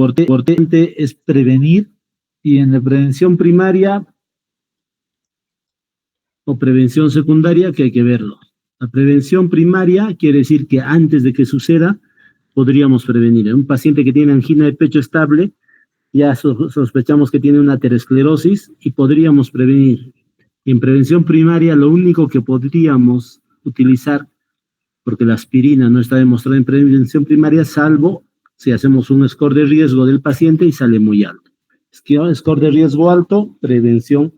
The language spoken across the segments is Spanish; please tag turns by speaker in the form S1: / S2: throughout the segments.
S1: importante es prevenir, y en la prevención primaria o prevención secundaria, que hay que verlo. La prevención primaria quiere decir que antes de que suceda podríamos prevenir. En un paciente que tiene angina de pecho estable, ya sospechamos que tiene una aterosclerosis y podríamos prevenir. Y en prevención primaria lo único que podríamos utilizar, porque la aspirina no está demostrada en prevención primaria, salvo si hacemos un score de riesgo del paciente y sale muy alto. Score de riesgo alto, prevención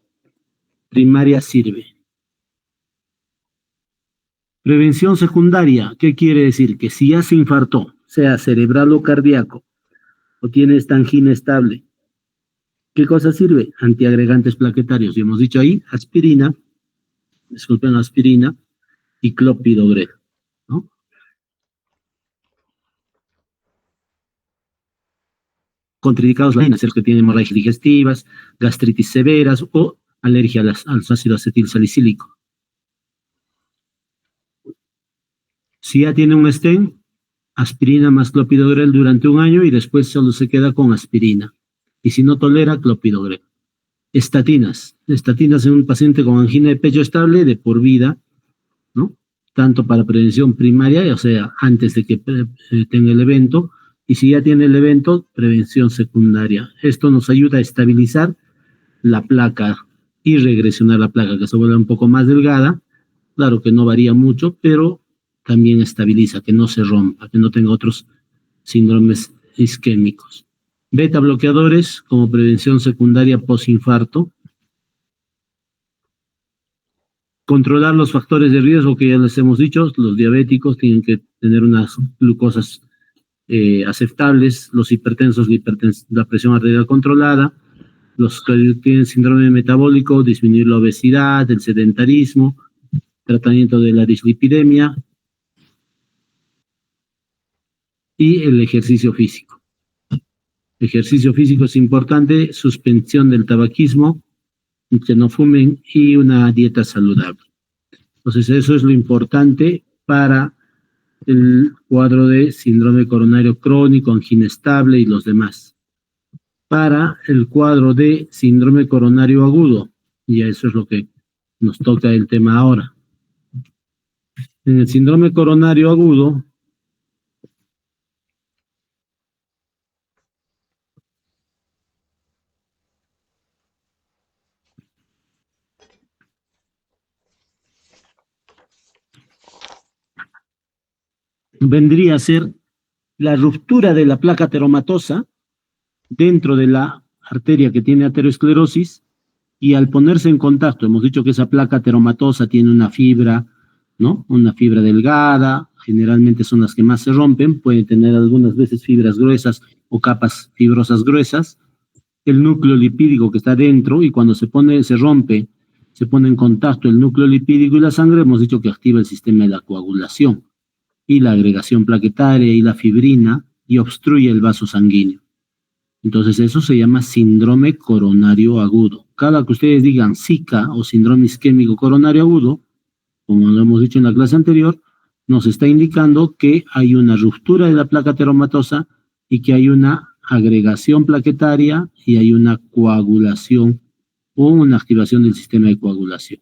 S1: primaria sirve. Prevención secundaria, ¿qué quiere decir? Que si ya se infartó, sea cerebral o cardíaco, o tiene esta angina estable, ¿qué cosa sirve? Antiagregantes plaquetarios. Y hemos dicho ahí, aspirina y clopidogrel, ¿no? Contraindicados la el que tiene hemorragias digestivas, gastritis severas o alergia al ácido acetilsalicílico. Si ya tiene un stent, aspirina más clopidogrel durante un año y después solo se queda con aspirina. Y si no tolera, clopidogrel. Estatinas en un paciente con angina de pecho estable de por vida, ¿no? Tanto para prevención primaria, o sea, antes de que tenga el evento, y si ya tiene el evento, prevención secundaria. Esto nos ayuda a estabilizar la placa y regresionar la placa, que se vuelva un poco más delgada. Claro que no varía mucho, pero también estabiliza, que no se rompa, que no tenga otros síndromes isquémicos. Beta bloqueadores como prevención secundaria posinfarto. Controlar los factores de riesgo que ya les hemos dicho, los diabéticos tienen que tener unas glucosas aceptables, los hipertensos, la presión arterial controlada, los que tienen síndrome metabólico, disminuir la obesidad, el sedentarismo, tratamiento de la dislipidemia y el ejercicio físico. Ejercicio físico es importante, suspensión del tabaquismo, que no fumen y una dieta saludable. Entonces eso es lo importante para el cuadro de síndrome coronario crónico, angina estable y los demás. Para el cuadro de síndrome coronario agudo, y eso es lo que nos toca el tema ahora. En el síndrome coronario agudo, vendría a ser la ruptura de la placa ateromatosa dentro de la arteria que tiene aterosclerosis, y al ponerse en contacto, hemos dicho que esa placa ateromatosa tiene una fibra, ¿no? Una fibra delgada, generalmente son las que más se rompen, pueden tener algunas veces fibras gruesas o capas fibrosas gruesas, el núcleo lipídico que está dentro, y cuando se rompe, se pone en contacto el núcleo lipídico y la sangre, hemos dicho que activa el sistema de la coagulación y la agregación plaquetaria y la fibrina, y obstruye el vaso sanguíneo. Entonces eso se llama síndrome coronario agudo. Cada que ustedes digan SICA o síndrome isquémico coronario agudo, como lo hemos dicho en la clase anterior, nos está indicando que hay una ruptura de la placa ateromatosa y que hay una agregación plaquetaria y hay una coagulación o una activación del sistema de coagulación.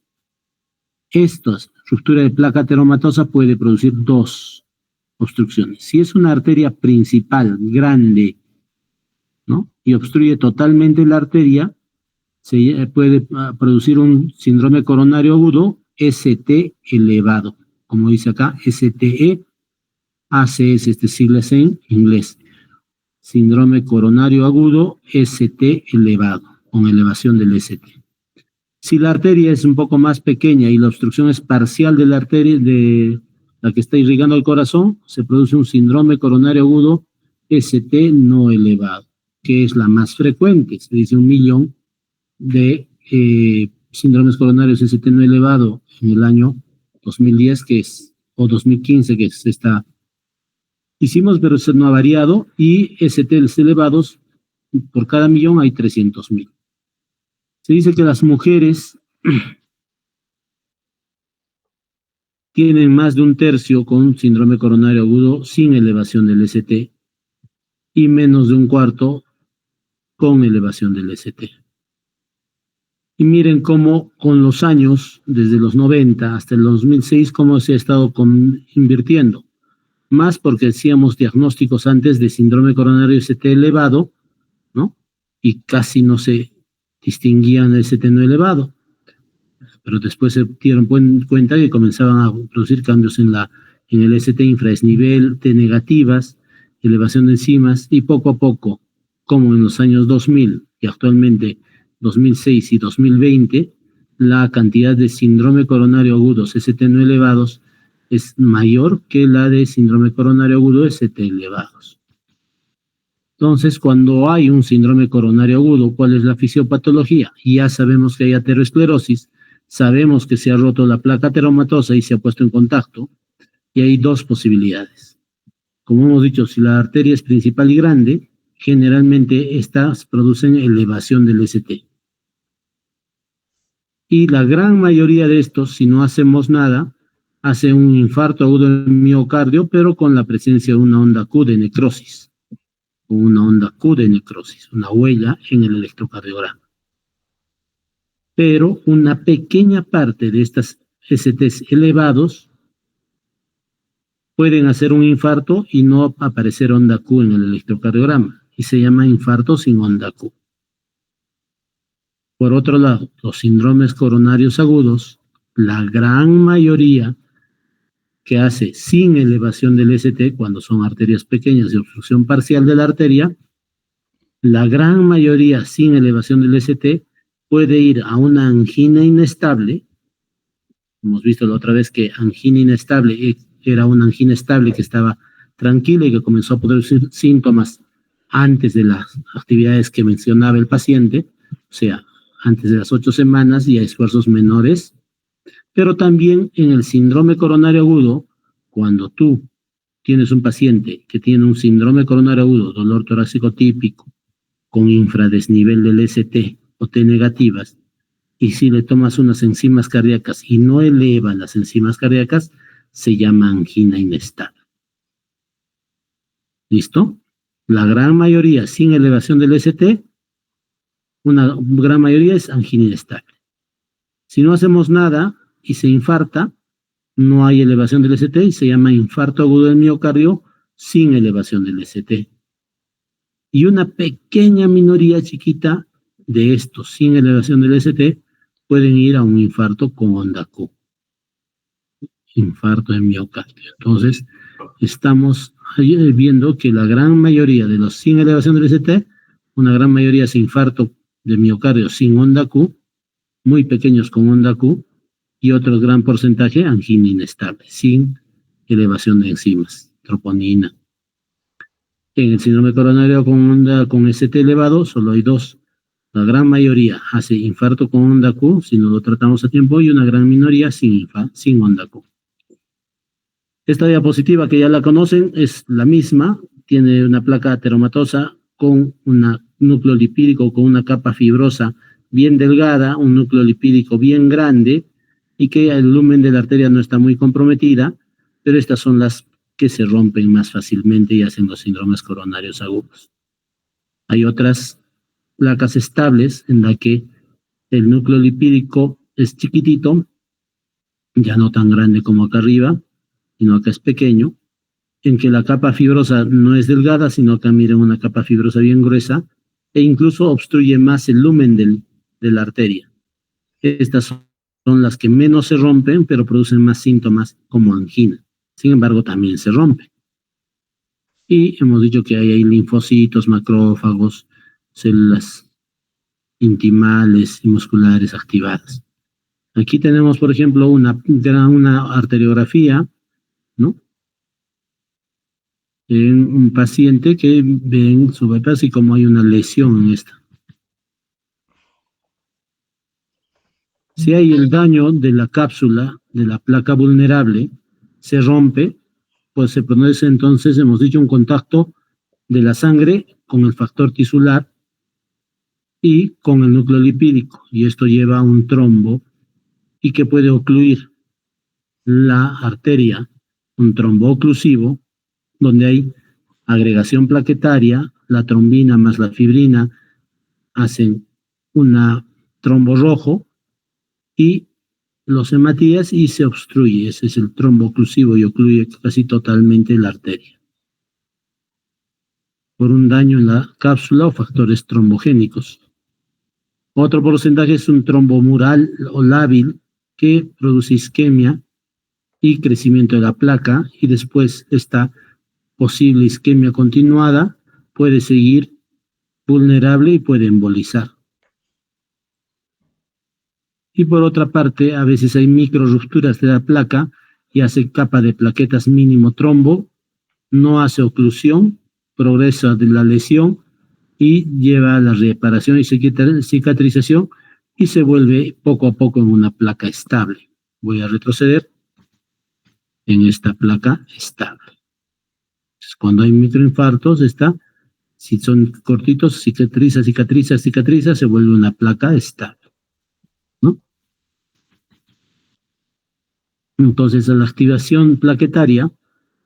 S1: Esta ruptura de placa ateromatosa puede producir dos obstrucciones. Si es una arteria principal grande, ¿no?, y obstruye totalmente la arteria, se puede producir un síndrome coronario agudo, ST elevado, como dice acá, STE, ACS, siglas en inglés, síndrome coronario agudo, ST elevado, con elevación del ST. Si la arteria es un poco más pequeña y la obstrucción es parcial de la arteria, de la que está irrigando el corazón, se produce un síndrome coronario agudo, ST no elevado, que es la más frecuente. Se dice 1 millón de síndromes coronarios ST no elevado en el año 2010, que es, o 2015, que es esta. Hicimos, pero eso no ha variado, y STs elevados, por cada millón hay 300,000. Se dice que las mujeres tienen más de un tercio con síndrome coronario agudo sin elevación del ST, y menos de un cuarto con elevación del ST. Y miren cómo con los años, desde los 90 hasta el 2006, cómo se ha estado invirtiendo. Más porque hacíamos diagnósticos antes de síndrome coronario ST elevado, ¿no? Y casi no se distinguían el ST no elevado. Pero después se dieron cuenta que comenzaban a producir cambios en el ST infradesnivel, T negativas, elevación de enzimas, y poco a poco, como en los años 2000 y actualmente 2006 y 2020, la cantidad de síndrome coronario agudos ST no elevados es mayor que la de síndrome coronario agudo ST elevados. Entonces, cuando hay un síndrome coronario agudo, ¿cuál es la fisiopatología? Ya sabemos que hay aterosclerosis, sabemos que se ha roto la placa ateromatosa y se ha puesto en contacto, y hay dos posibilidades. Como hemos dicho, si la arteria es principal y grande, generalmente estas producen elevación del ST. Y la gran mayoría de estos, si no hacemos nada, hace un infarto agudo del miocardio, pero con la presencia de una onda Q de necrosis. Una onda Q de necrosis, una huella en el electrocardiograma. Pero una pequeña parte de estas STs elevados pueden hacer un infarto y no aparecer onda Q en el electrocardiograma, y se llama infarto sin onda Q. Por otro lado, los síndromes coronarios agudos, la gran mayoría que hace sin elevación del ST, cuando son arterias pequeñas y obstrucción parcial de la arteria, la gran mayoría sin elevación del ST puede ir a una angina inestable. Hemos visto la otra vez que angina inestable era una angina estable que estaba tranquila y que comenzó a producir síntomas antes de las actividades que mencionaba el paciente, o sea, antes de las 8 semanas y a esfuerzos menores. Pero también en el síndrome coronario agudo, cuando tú tienes un paciente que tiene un síndrome coronario agudo, dolor torácico típico, con infradesnivel del ST o T negativas, y si le tomas unas enzimas cardíacas y no eleva las enzimas cardíacas, se llama angina inestable. ¿Listo? La gran mayoría sin elevación del ST, una gran mayoría es angina inestable. Si no hacemos nada y se infarta, no hay elevación del ST y se llama infarto agudo del miocardio sin elevación del ST. Y una pequeña minoría chiquita de estos sin elevación del ST pueden ir a un infarto con onda Q. Infarto de miocardio. Entonces, estamos viendo que la gran mayoría de los sin elevación del ST, una gran mayoría es infarto de miocardio sin onda Q, muy pequeños con onda Q, y otro gran porcentaje angina inestable, sin elevación de enzimas, troponina. En el síndrome coronario con ST elevado, solo hay dos. La gran mayoría hace infarto con onda Q, si no lo tratamos a tiempo, y una gran minoría sin onda Q. Esta diapositiva, que ya la conocen, es la misma. Tiene una placa ateromatosa con un núcleo lipídico, con una capa fibrosa bien delgada, un núcleo lipídico bien grande, y que el lumen de la arteria no está muy comprometida, pero estas son las que se rompen más fácilmente y hacen los síndromes coronarios agudos. Hay otras placas estables en la que el núcleo lipídico es chiquitito, ya no tan grande como acá arriba, sino acá es pequeño, en que la capa fibrosa no es delgada, sino acá miren una capa fibrosa bien gruesa, e incluso obstruye más el lumen de la arteria. Estas son las que menos se rompen, pero producen más síntomas como angina. Sin embargo, también se rompen. Y hemos dicho que hay linfocitos, macrófagos, células intimales y musculares activadas. Aquí tenemos, por ejemplo, una arteriografía, ¿no? En un paciente que ven su bypass y como hay una lesión en esta. Si hay el daño de la cápsula, de la placa vulnerable, se rompe, pues se produce entonces, hemos dicho, un contacto de la sangre con el factor tisular y con el núcleo lipídico, y esto lleva a un trombo y que puede ocluir la arteria, un trombo oclusivo, donde hay agregación plaquetaria, la trombina más la fibrina hacen una trombo rojo y los hematías y se obstruye. Ese es el trombo oclusivo y ocluye casi totalmente la arteria por un daño en la cápsula o factores trombogénicos. Otro porcentaje es un trombo mural o lábil que produce isquemia y crecimiento de la placa, y después esta posible isquemia continuada puede seguir vulnerable y puede embolizar. Y por otra parte, a veces hay micro rupturas de la placa y hace capa de plaquetas mínimo trombo, no hace oclusión, progresa de la lesión y lleva a la reparación y cicatrización y se vuelve poco a poco en una placa estable. Voy a retroceder en esta placa estable. Entonces, cuando hay microinfartos, si son cortitos, cicatriza, se vuelve una placa estable, ¿no? Entonces, a la activación plaquetaria,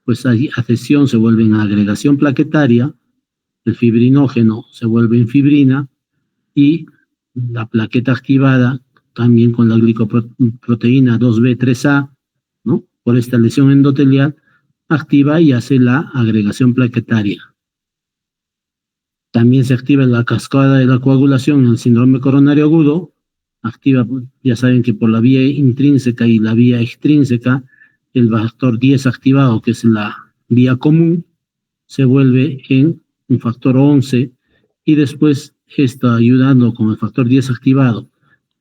S1: pues hay adhesión, se vuelve en agregación plaquetaria, el fibrinógeno se vuelve en fibrina y la plaqueta activada también con la glicoproteína 2B3A, ¿no? Por esta lesión endotelial, activa y hace la agregación plaquetaria. También se activa la cascada de la coagulación en el síndrome coronario agudo, activa, ya saben que por la vía intrínseca y la vía extrínseca, el factor 10 activado, que es la vía común, se vuelve en un factor 11 y después está ayudando con el factor 10 activado,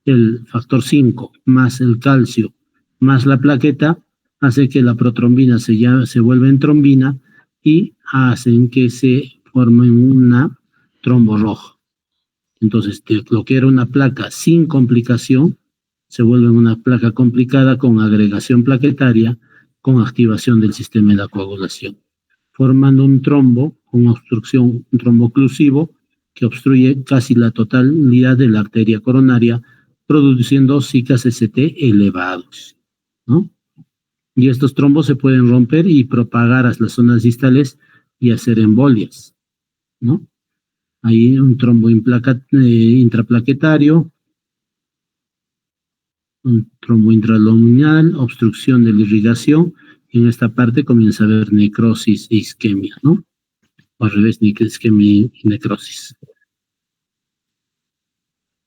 S1: el factor 5 más el calcio más la plaqueta, hace que la protrombina se vuelva en trombina y hacen que se forme una trombo rojo. Entonces, lo que era una placa sin complicación, se vuelve una placa complicada con agregación plaquetaria, con activación del sistema de la coagulación, formando un trombo con obstrucción, un trombo oclusivo que obstruye casi la totalidad de la arteria coronaria, produciendo cicas ST elevados, ¿no? Y estos trombos se pueden romper y propagar a las zonas distales y hacer embolias, ¿no? Hay un trombo intraplaquetario, un trombo intraluminal, obstrucción de la irrigación, y en esta parte comienza a haber necrosis e isquemia, ¿no? O al revés, isquemia y necrosis.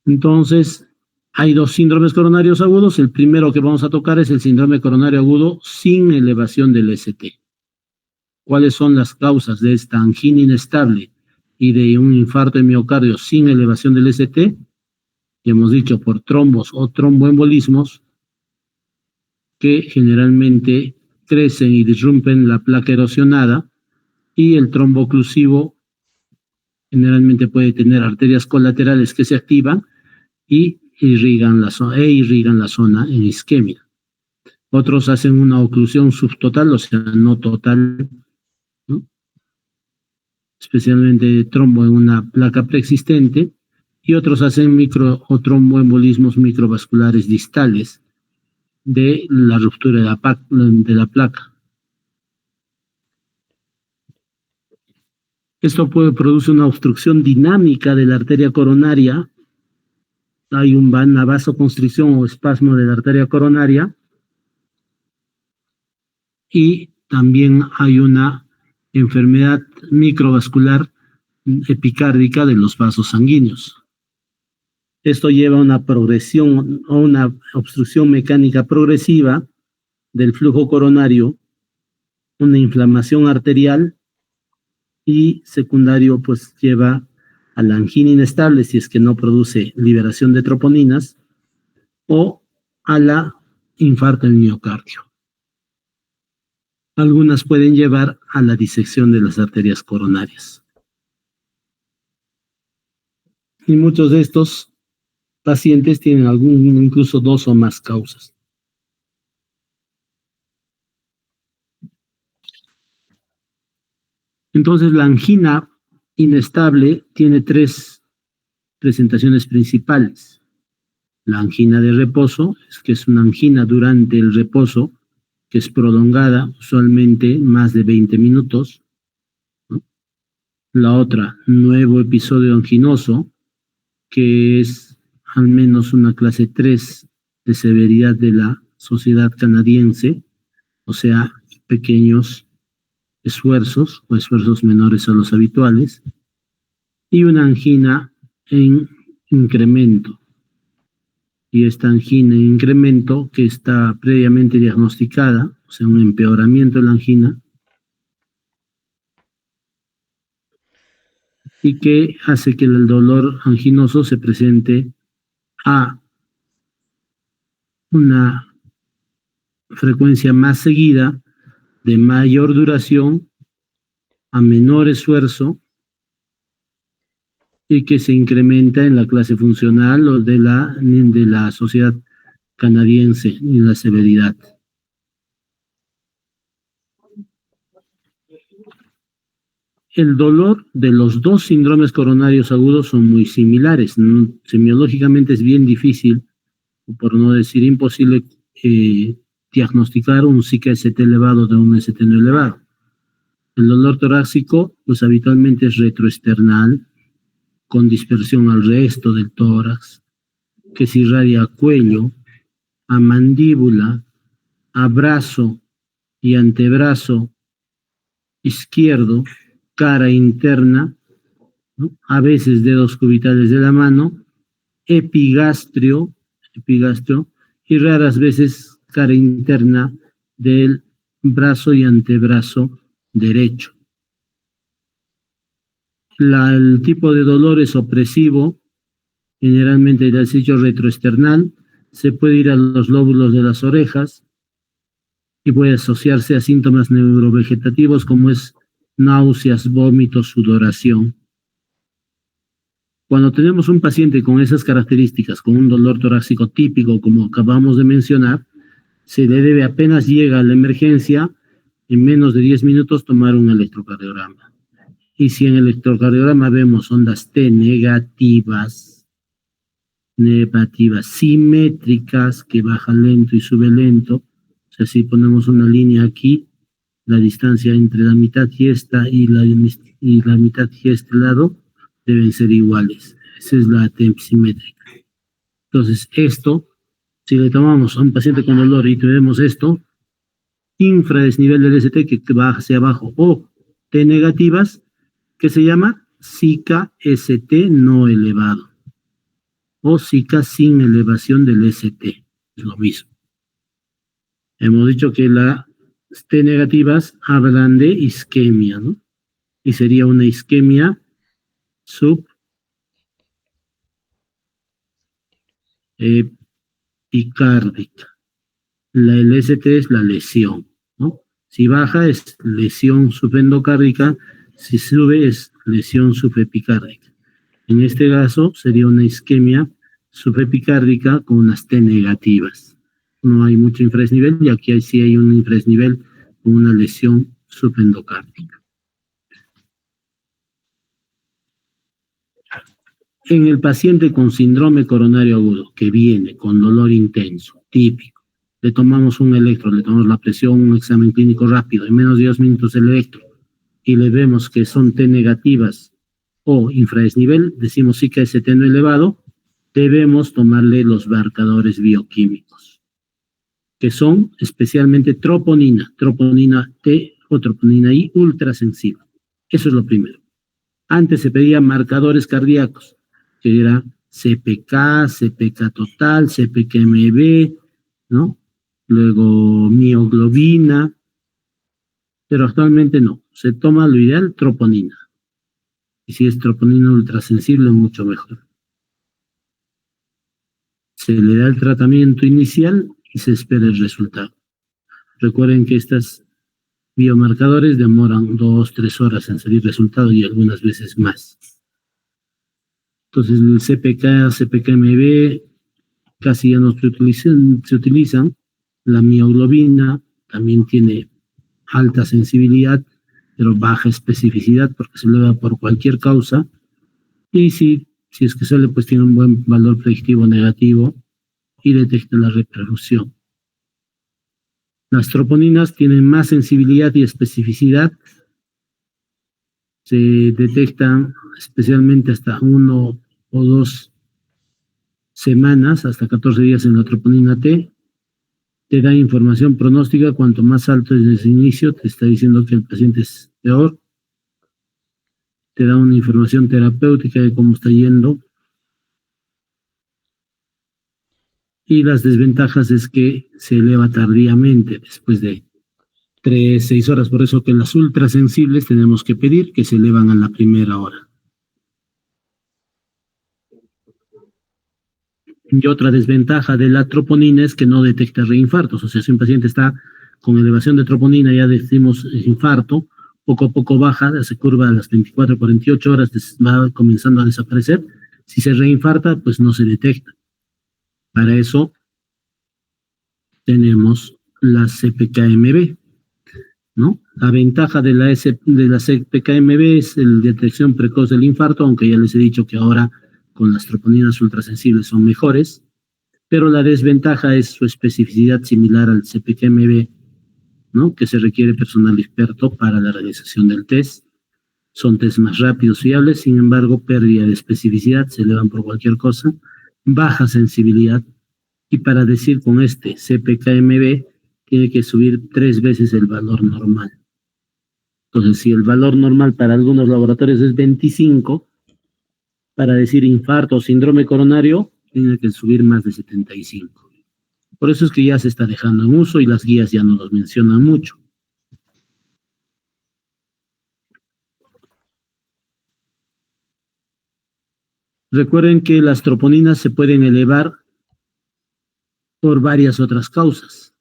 S1: Entonces, hay dos síndromes coronarios agudos. El primero que vamos a tocar es el síndrome coronario agudo sin elevación del ST. ¿Cuáles son las causas de esta angina inestable y de un infarto de miocardio sin elevación del ST? Y hemos dicho por trombos o tromboembolismos que generalmente crecen y disrumpen la placa erosionada, y el trombo oclusivo generalmente puede tener arterias colaterales que se activan y irrigan la zona en isquemia. Otros hacen una oclusión subtotal, o sea, no total, ¿no? Especialmente trombo en una placa preexistente, y otros hacen micro o tromboembolismos microvasculares distales de la ruptura de la placa. Esto puede producir una obstrucción dinámica de la arteria coronaria. Hay una vasoconstricción o espasmo de la arteria coronaria, y también hay una enfermedad microvascular epicárdica de los vasos sanguíneos. Esto lleva a una progresión o una obstrucción mecánica progresiva del flujo coronario, una inflamación arterial, y secundario pues lleva a la angina inestable si es que no produce liberación de troponinas, o a la infarto del miocardio. Algunas pueden llevar a la disección de las arterias coronarias. Y muchos de estos pacientes tienen incluso dos o más causas. Entonces, la angina inestable tiene tres presentaciones principales. La angina de reposo, que es una angina durante el reposo, que es prolongada, usualmente más de 20 minutos, ¿no? La otra, nuevo episodio anginoso, que es al menos una clase 3 de severidad de la sociedad canadiense, o sea, pequeños esfuerzos o esfuerzos menores a los habituales, y una angina en incremento. Y esta angina en incremento que está previamente diagnosticada, o sea, un empeoramiento de la angina, y que hace que el dolor anginoso se presente a una frecuencia más seguida, de mayor duración, a menor esfuerzo, y que se incrementa en la clase funcional o de la sociedad canadiense en la severidad. El dolor de los dos síndromes coronarios agudos son muy similares. Semiológicamente es bien difícil, por no decir imposible, diagnosticar un SICA-ST elevado de un ST no elevado. El dolor torácico, pues habitualmente es retroesternal, con dispersión al resto del tórax, que se irradia a cuello, a mandíbula, a brazo y antebrazo izquierdo, cara interna, ¿no? A veces dedos cubitales de la mano, epigastrio, y raras veces cara interna del brazo y antebrazo derecho. El tipo de dolor es opresivo, generalmente del sitio retroesternal, se puede ir a los lóbulos de las orejas y puede asociarse a síntomas neurovegetativos como es náuseas, vómitos, sudoración. Cuando tenemos un paciente con esas características, con un dolor torácico típico, como acabamos de mencionar, se le debe, apenas llega a la emergencia, en menos de 10 minutos tomar un electrocardiograma. Y si en el electrocardiograma vemos ondas T negativas, simétricas, que baja lento y sube lento, o sea, si ponemos una línea aquí, la distancia entre la mitad y esta y la mitad y este lado deben ser iguales. Esa es la TEMP simétrica. Entonces, esto, si le tomamos a un paciente con dolor y tenemos esto, infradesnivel del ST que va hacia abajo o T negativas, que se llama SICA-ST no elevado o SICA sin elevación del ST. Es lo mismo. Hemos dicho que las T negativas hablan de isquemia, ¿no? Y sería una isquemia subepicárdica. La LST es la lesión, ¿no? Si baja es lesión subendocárdica, si sube es lesión subepicárdica. En este caso sería una isquemia subepicárdica con unas T negativas. No hay mucho infradesnivel y aquí sí hay un infradesnivel con una lesión subendocárdica. En el paciente con síndrome coronario agudo, que viene con dolor intenso, típico, le tomamos un electro, le tomamos la presión, un examen clínico rápido, en menos de 2 minutos el electro, y le vemos que son T negativas o infradesnivel, decimos sí que ese T no elevado, debemos tomarle los marcadores bioquímicos, que son especialmente troponina T o troponina I ultrasensible. Eso es lo primero. Antes se pedían marcadores cardíacos, que era CPK total, CPKMB, ¿no? Luego mioglobina, pero actualmente no. Se toma lo ideal, troponina. Y si es troponina ultrasensible, mucho mejor. Se le da el tratamiento inicial y se espera el resultado. Recuerden que estos biomarcadores demoran 2-3 horas en salir resultado y algunas veces más. Entonces el CPK, CPKMB casi ya no se utilizan. La mioglobina también tiene alta sensibilidad, pero baja especificidad porque se eleva por cualquier causa. Y si es que sale, pues tiene un buen valor predictivo negativo y detecta la repercusión. Las troponinas tienen más sensibilidad y especificidad Se detectan especialmente hasta 1 o 2 semanas, hasta 14 días en la troponina T. Te da información pronóstica, cuanto más alto es desde el inicio, te está diciendo que el paciente es peor. Te da una información terapéutica de cómo está yendo. Y las desventajas es que se eleva tardíamente, después de 3, 6 horas. Por eso que las ultrasensibles tenemos que pedir que se elevan a la primera hora. Y otra desventaja de la troponina es que no detecta reinfartos. O sea, si un paciente está con elevación de troponina, ya decimos infarto, poco a poco baja, se curva a las 24, 48 horas, va comenzando a desaparecer. Si se reinfarta, pues no se detecta. Para eso tenemos la CPKMB, ¿no? La ventaja de la CPKMB es la detección precoz del infarto, aunque ya les he dicho que ahora con las troponinas ultrasensibles son mejores, pero la desventaja es su especificidad similar al CPKMB, ¿no? Que se requiere personal experto para la realización del test. Son test más rápidos, fiables, sin embargo, pérdida de especificidad, se elevan por cualquier cosa, baja sensibilidad, y para decir con este CPKMB tiene que subir 3 veces el valor normal. Entonces, si el valor normal para algunos laboratorios es 25, para decir infarto o síndrome coronario, tiene que subir más de 75. Por eso es que ya se está dejando en uso y las guías ya no los mencionan mucho. Recuerden que las troponinas se pueden elevar por varias otras causas.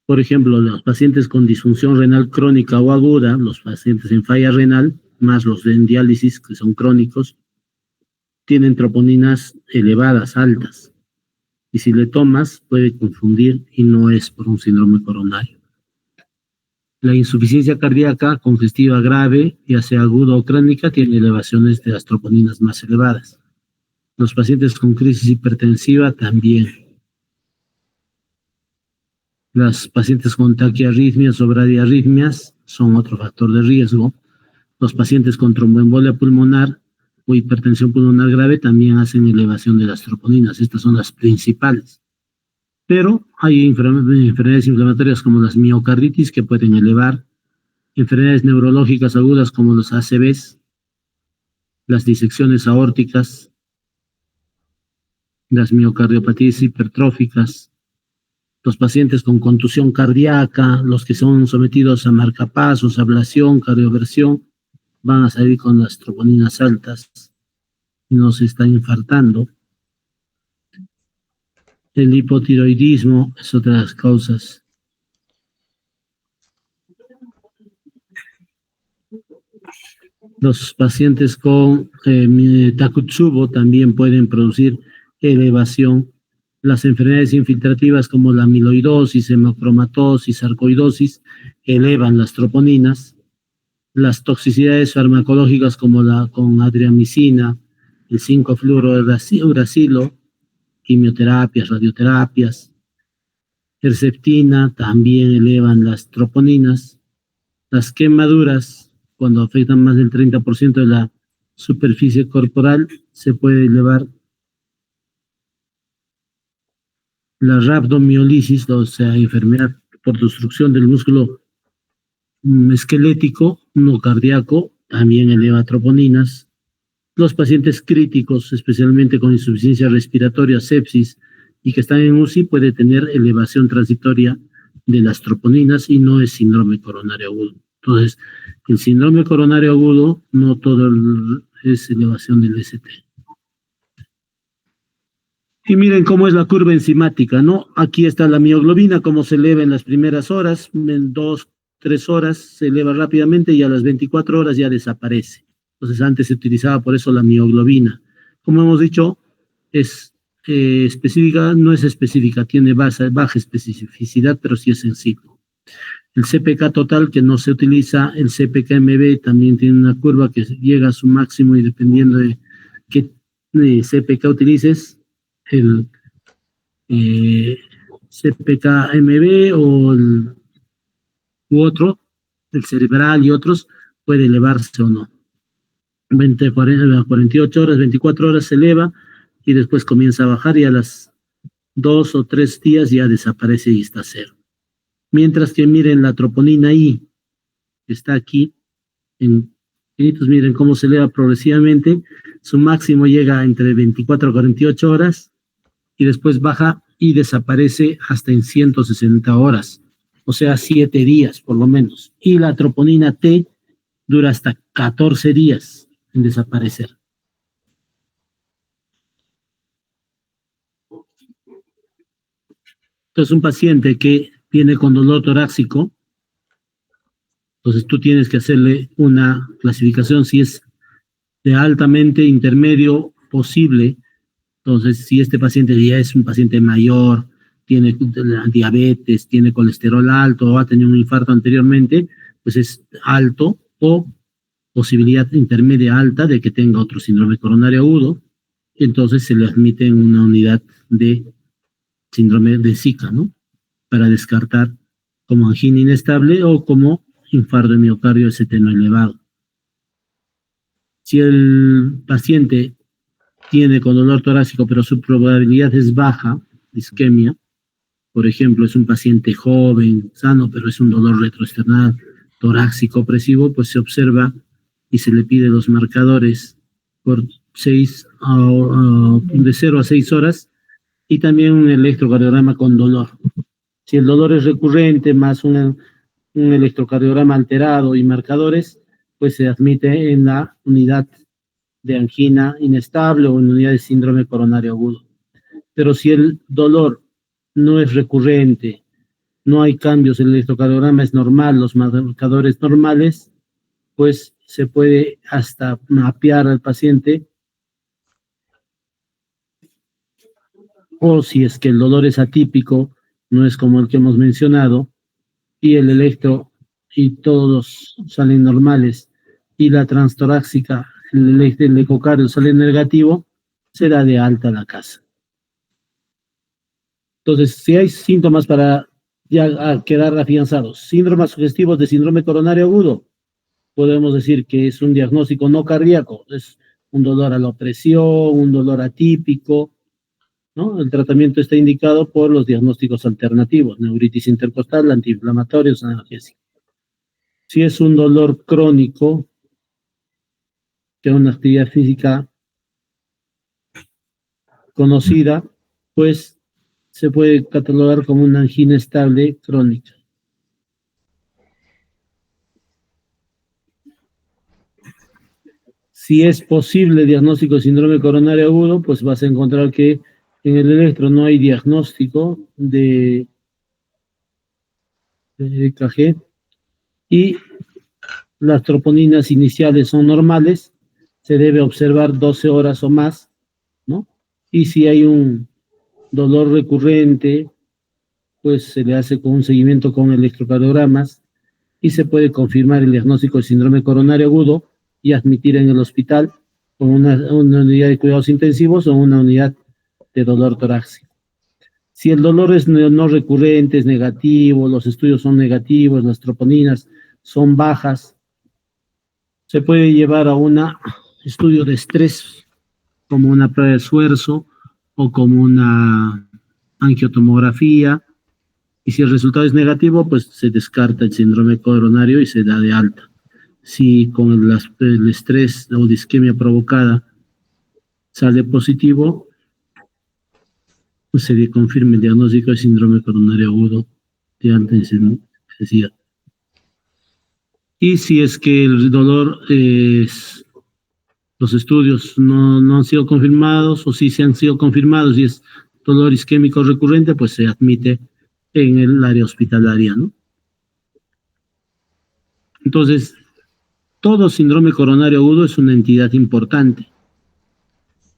S1: Por ejemplo, los pacientes con disfunción renal crónica o aguda, los pacientes en falla renal, más los en diálisis, que son crónicos, tienen troponinas elevadas, altas. Y si le tomas, puede confundir y no es por un síndrome coronario. La insuficiencia cardíaca congestiva grave, ya sea aguda o crónica, tiene elevaciones de las troponinas más elevadas. Los pacientes con crisis hipertensiva también. Los pacientes con taquiarritmias o bradiarritmias son otro factor de riesgo. Los pacientes con tromboembolia pulmonar o hipertensión pulmonar grave también hacen elevación de las troponinas. Estas son las principales. Pero hay enfermedades inflamatorias como las miocarditis que pueden elevar, enfermedades neurológicas agudas como los ACVs, las disecciones aórticas, las miocardiopatías hipertróficas, los pacientes con contusión cardíaca, los que son sometidos a marcapasos, ablación, cardioversión, van a salir con las troponinas altas y nos están infartando. El hipotiroidismo es otra de las causas. Los pacientes con Takotsubo también pueden producir elevación. Las enfermedades infiltrativas como la amiloidosis, hemocromatosis, sarcoidosis elevan las troponinas. Las toxicidades farmacológicas como la con adriamicina, el 5-fluorouracilo, quimioterapias, radioterapias, herceptina también elevan las troponinas. Las quemaduras, cuando afectan más del 30% de la superficie corporal, se puede elevar. La rhabdomiolisis, o sea, enfermedad por destrucción del músculo esquelético, no cardíaco, también eleva troponinas. Los pacientes críticos, especialmente con insuficiencia respiratoria, sepsis, y que están en UCI, puede tener elevación transitoria de las troponinas y no es síndrome coronario agudo. Entonces, el síndrome coronario agudo no todo es elevación del ST. Y miren cómo es la curva enzimática, ¿no? Aquí está la mioglobina, cómo se eleva en las primeras horas, en 2, 3 horas se eleva rápidamente y a las 24 horas ya desaparece. Entonces antes se utilizaba por eso la mioglobina. Como hemos dicho, es específica, no es específica, tiene baja especificidad, pero sí es sensible. El CPK total que no se utiliza, el CPKMB también tiene una curva que llega a su máximo y dependiendo de qué CPK utilices, el CPKMB u otro, el cerebral y otros, puede elevarse o no. 48 horas, 24 horas se eleva y después comienza a bajar y a las 2 o 3 días ya desaparece y está cero. Mientras que miren la troponina I, que está aquí, miren cómo se eleva progresivamente, su máximo llega entre 24 a 48 horas y después baja y desaparece hasta en 160 horas, o sea, 7 días por lo menos. Y la troponina T dura hasta 14 días en desaparecer. Entonces, un paciente que viene con dolor torácico, entonces tú tienes que hacerle una clasificación si es de altamente, intermedio, posible. Entonces, si este paciente ya es un paciente mayor, tiene diabetes, tiene colesterol alto o ha tenido un infarto anteriormente, pues es alto o posibilidad intermedia alta de que tenga otro síndrome coronario agudo. Entonces se le admite en una unidad de síndrome de Zika, ¿no? Para descartar como angina inestable o como infarto de miocardio ST no elevado. Si el paciente tiene con dolor torácico, pero su probabilidad es baja, isquemia, por ejemplo, es un paciente joven, sano, pero es un dolor retroesternal torácico opresivo, pues se observa y se le pide los marcadores por de 0 a 6 horas y también un electrocardiograma con dolor. Si el dolor es recurrente, más un electrocardiograma alterado y marcadores, pues se admite en la unidad de angina inestable o en unidad de síndrome coronario agudo. Pero si el dolor no es recurrente, no hay cambios, el electrocardiograma es normal, los marcadores normales, pues se puede hasta mapear al paciente, o si es que el dolor es atípico, no es como el que hemos mencionado, y el electro y todos salen normales, y la transtorácica, el ecocardio sale negativo, será de alta la casa. Entonces, si hay síntomas para ya quedar afianzados, síndromes sugestivos de síndrome coronario agudo, podemos decir que es un diagnóstico no cardíaco, es un dolor a la opresión, un dolor atípico, ¿no? El tratamiento está indicado por los diagnósticos alternativos, neuritis intercostal, antiinflamatorios, analgésicos. Si es un dolor crónico, que es una actividad física conocida, pues se puede catalogar como una angina estable crónica. Si es posible diagnóstico de síndrome coronario agudo, pues vas a encontrar que en el electro no hay diagnóstico de EKG y las troponinas iniciales son normales, se debe observar 12 horas o más, ¿no? Y si hay un dolor recurrente, pues se le hace con un seguimiento con electrocardiogramas y se puede confirmar el diagnóstico de síndrome coronario agudo y admitir en el hospital con una unidad de cuidados intensivos o una unidad de dolor torácico. Si el dolor es no recurrente, es negativo, los estudios son negativos, las troponinas son bajas, se puede llevar a un estudio de estrés como una prueba de esfuerzo o como una angiotomografía, y si el resultado es negativo, pues se descarta el síndrome coronario y se da de alta. Si con el estrés o disquemia provocada sale positivo, pues se confirma el diagnóstico de síndrome coronario agudo de alta necesidad. Y si es que el dolor los estudios no han sido confirmados, o si se han sido confirmados y es dolor isquémico recurrente, pues se admite en el área hospitalaria, ¿no? Entonces, todo síndrome coronario agudo es una entidad importante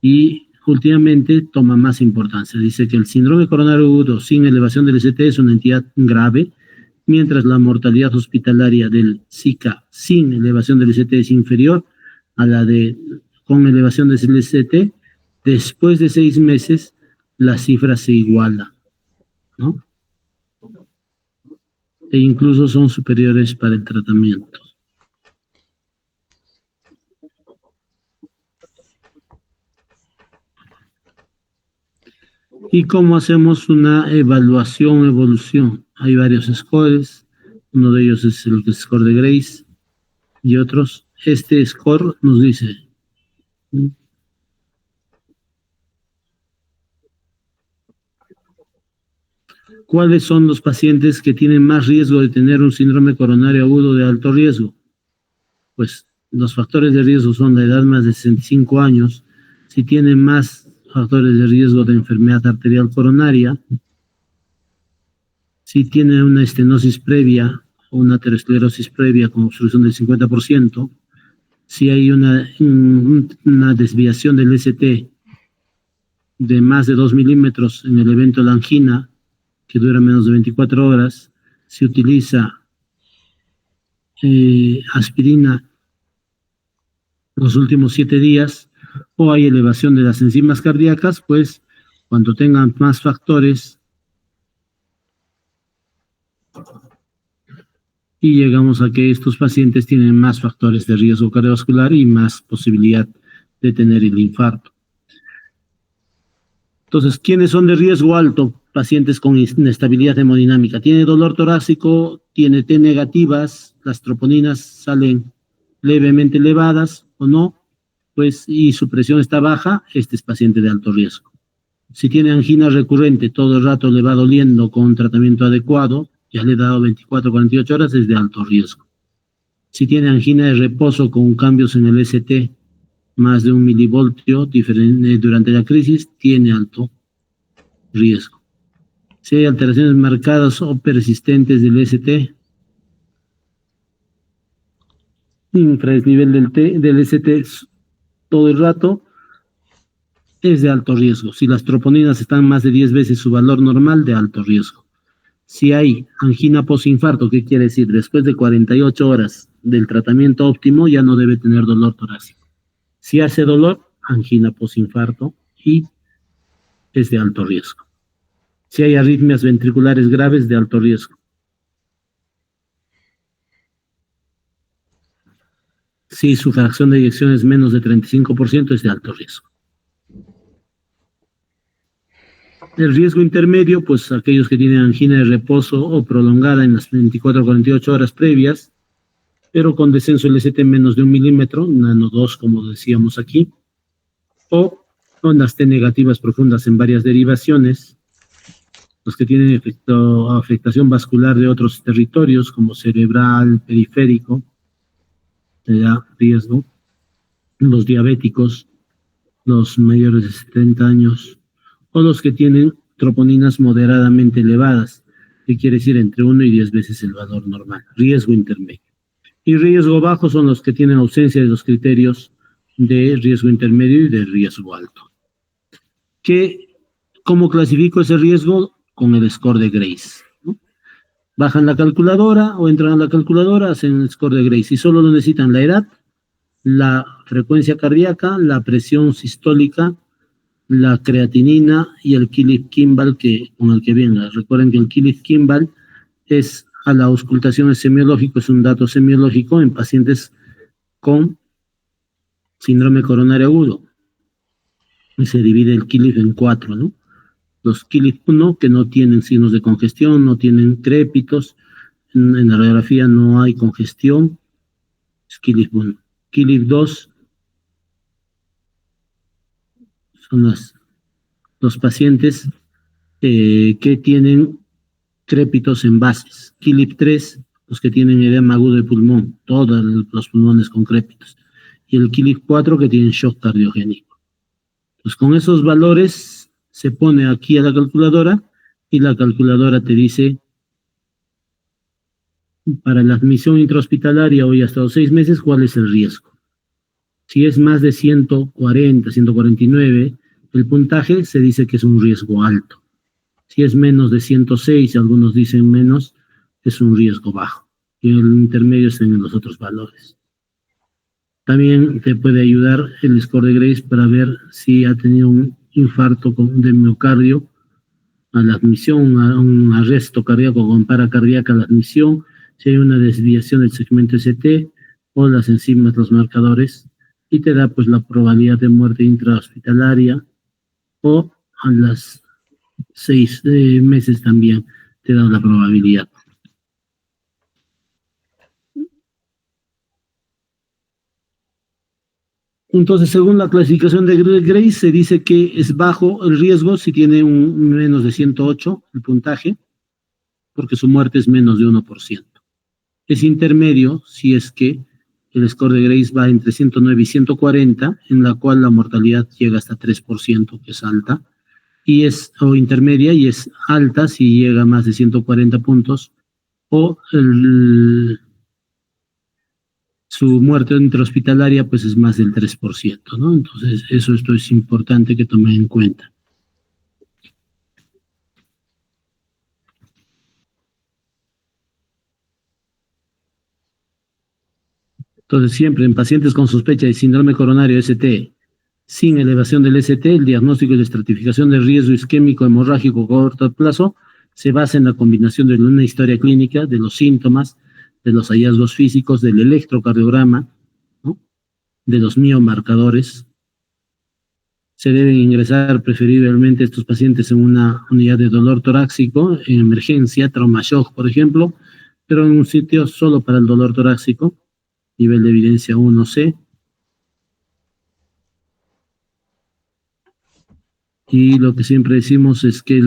S1: y últimamente toma más importancia. Dice que el síndrome coronario agudo sin elevación del ST es una entidad grave, mientras la mortalidad hospitalaria del Zika sin elevación del ST es inferior a la de con elevación del ST. Después de 6 meses, la cifra se iguala, ¿no? E incluso son superiores para el tratamiento. ¿Y cómo hacemos una evolución? Hay varios scores, uno de ellos es el score de Grace y otros. Este score nos dice cuáles son los pacientes que tienen más riesgo de tener un síndrome coronario agudo de alto riesgo. Pues los factores de riesgo son la edad más de 65 años, si tienen más factores de riesgo de enfermedad arterial coronaria, si tienen una estenosis previa o una aterosclerosis previa con obstrucción del 50%, si hay una desviación del ST de más de 2 milímetros en el evento de la angina, que dura menos de 24 horas, se utiliza aspirina los últimos 7 días, o hay elevación de las enzimas cardíacas, pues cuando tengan más factores, y llegamos a que estos pacientes tienen más factores de riesgo cardiovascular y más posibilidad de tener el infarto. Entonces, ¿quiénes son de riesgo alto? Pacientes con inestabilidad hemodinámica. Tiene dolor torácico, tiene T negativas, las troponinas salen levemente elevadas o no, pues, y su presión está baja, este es paciente de alto riesgo. Si tiene angina recurrente, todo el rato le va doliendo con un tratamiento adecuado, ya le he dado 24 48 horas, es de alto riesgo. Si tiene angina de reposo con cambios en el ST, más de 1 milivoltio durante la crisis, tiene alto riesgo. Si hay alteraciones marcadas o persistentes del ST, infradesnivel del ST todo el rato, es de alto riesgo. Si las troponinas están más de 10 veces su valor normal, de alto riesgo. Si hay angina posinfarto, ¿qué quiere decir? Después de 48 horas del tratamiento óptimo, ya no debe tener dolor torácico. Si hace dolor, angina posinfarto y es de alto riesgo. Si hay arritmias ventriculares graves, de alto riesgo. Si su fracción de eyección es menos de 35%, es de alto riesgo. El riesgo intermedio, pues aquellos que tienen angina de reposo o prolongada en las 24 o 48 horas previas, pero con descenso LST menos de 1 milímetro, nano 2 como decíamos aquí, o ondas T negativas profundas en varias derivaciones, los que tienen afectación vascular de otros territorios como cerebral, periférico, te da riesgo, los diabéticos, los mayores de 70 años, o los que tienen troponinas moderadamente elevadas, que quiere decir entre 1 y 10 veces el valor normal, riesgo intermedio. Y riesgo bajo son los que tienen ausencia de los criterios de riesgo intermedio y de riesgo alto. ¿Cómo clasifico ese riesgo? Con el score de Grace, ¿no? Bajan la calculadora o entran a la calculadora, hacen el score de Grace y solo lo necesitan la edad, la frecuencia cardíaca, la presión sistólica, la creatinina y el Philip-Kimball con el que venga. Recuerden que el Philip-Kimball es a la auscultación semiológico, es un dato semiológico en pacientes con síndrome coronario agudo. Y se divide el Philip en 4, ¿no? Los Philip 1 que no tienen signos de congestión, no tienen crépitos, en la radiografía no hay congestión, es Philip 1. Philip 2 son los pacientes que tienen crépitos en bases. Philip 3, los que tienen edema agudo de pulmón, todos los pulmones con crépitos. Y el Philip 4 que tienen shock cardiogénico. Pues con esos valores se pone aquí a la calculadora y la calculadora te dice para la admisión intrahospitalaria hoy hasta los 6 meses, ¿cuál es el riesgo? Si es más de 140, 149, el puntaje se dice que es un riesgo alto. Si es menos de 106, algunos dicen menos, es un riesgo bajo. Y el intermedio está en los otros valores. También te puede ayudar el score de Grace para ver si ha tenido un infarto de miocardio a la admisión, un arresto cardíaco con paracardíaca a la admisión, si hay una desviación del segmento ST o las enzimas, los marcadores, y te da pues la probabilidad de muerte intrahospitalaria o a las 6 meses también te da la probabilidad. Entonces, según la clasificación de Grace, se dice que es bajo el riesgo si tiene un menos de 108 el puntaje, porque su muerte es menos de 1%. Es intermedio si es que el score de Grace va entre 109 y 140, en la cual la mortalidad llega hasta 3%, que es alta, y o intermedia, y es alta si llega a más de 140 puntos, o su muerte intrahospitalaria pues es más del 3%, ¿no? Entonces, esto es importante que tomen en cuenta. Entonces, siempre en pacientes con sospecha de síndrome coronario ST, sin elevación del ST, el diagnóstico y la estratificación de riesgo isquémico hemorrágico a corto plazo se basa en la combinación de una historia clínica, de los síntomas, de los hallazgos físicos, del electrocardiograma, ¿no? De los miomarcadores. Se deben ingresar preferiblemente estos pacientes en una unidad de dolor torácico, en emergencia, trauma shock, por ejemplo, pero en un sitio solo para el dolor torácico, nivel de evidencia 1C. Y lo que siempre decimos es que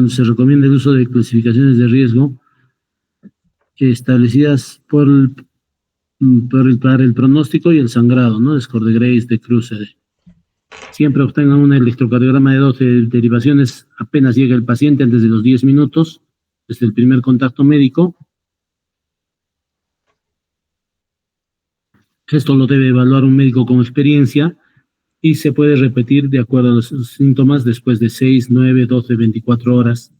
S1: se recomienda el uso de clasificaciones de riesgo establecidas para el pronóstico y el sangrado, ¿no? De score de Grace, de Cruce. Siempre obtengan un electrocardiograma de 12 derivaciones apenas llega el paciente antes de los 10 minutos, desde el primer contacto médico. Esto lo debe evaluar un médico con experiencia y se puede repetir de acuerdo a los síntomas después de 6, 9, 12, 24 horas.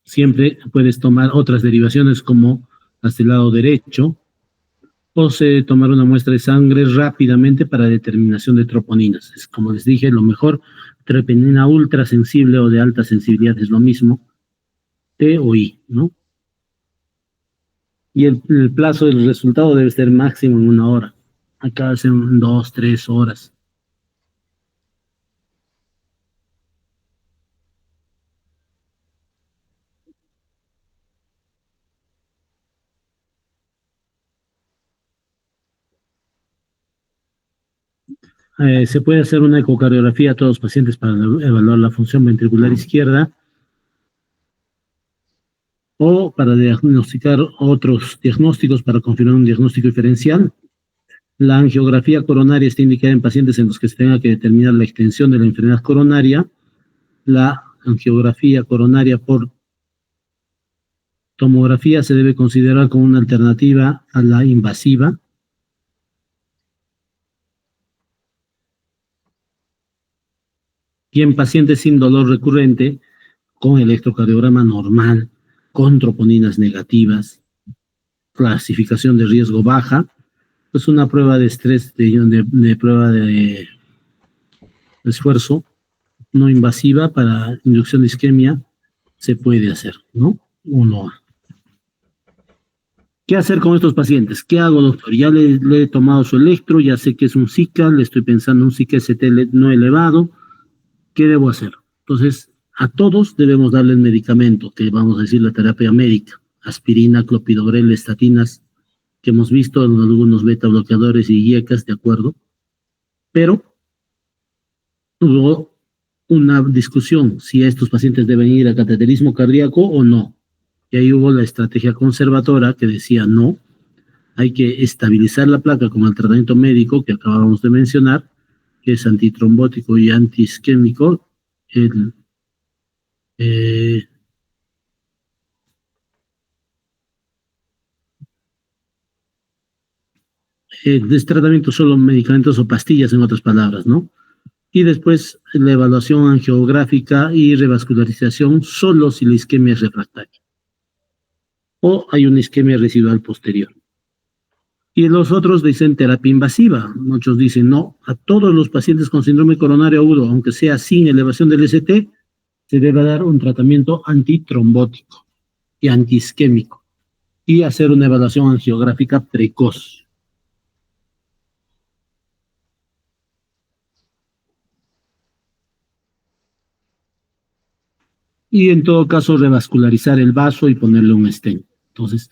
S1: Siempre puedes tomar otras derivaciones como hasta el lado derecho, o se tomar una muestra de sangre rápidamente para determinación de troponinas. Es, como les dije, lo mejor, troponina ultrasensible o de alta sensibilidad es lo mismo, T o I, ¿no? Y el plazo del resultado debe ser máximo en 1 hora. Acá hacen 2, 3 horas. Se puede hacer una ecocardiografía a todos los pacientes para evaluar la función ventricular izquierda o para diagnosticar otros diagnósticos para confirmar un diagnóstico diferencial. La angiografía coronaria está indicada en pacientes en los que se tenga que determinar la extensión de la enfermedad coronaria. La angiografía coronaria por tomografía se debe considerar como una alternativa a la invasiva. Y en pacientes sin dolor recurrente, con electrocardiograma normal, con troponinas negativas, clasificación de riesgo baja, pues una prueba de estrés, de prueba de esfuerzo no invasiva para inducción de isquemia se puede hacer, ¿no? 1A. ¿Qué hacer con estos pacientes? ¿Qué hago, doctor? Ya le he tomado su electro, ya sé que es un Zika, le estoy pensando un Zika ST no elevado. ¿Qué debo hacer? Entonces, a todos debemos darle el medicamento, que vamos a decir la terapia médica, aspirina, clopidogrel, estatinas, que hemos visto en algunos beta bloqueadores y IECAS, de acuerdo, pero hubo una discusión si estos pacientes deben ir a cateterismo cardíaco o no. Y ahí hubo la estrategia conservadora que decía no, hay que estabilizar la placa con el tratamiento médico que acabamos de mencionar, que es antitrombótico y antiisquémico. Eh, de tratamiento solo medicamentos o pastillas, en otras palabras, ¿no? Y después la evaluación angiográfica y revascularización solo si la isquemia es refractaria o hay una isquemia residual posterior. Y los otros dicen terapia invasiva. Muchos dicen no, a todos los pacientes con síndrome coronario agudo, aunque sea sin elevación del ST, se debe dar un tratamiento antitrombótico y antiisquémico y hacer una evaluación angiográfica precoz. y en todo caso revascularizar el vaso y ponerle un stent. Entonces,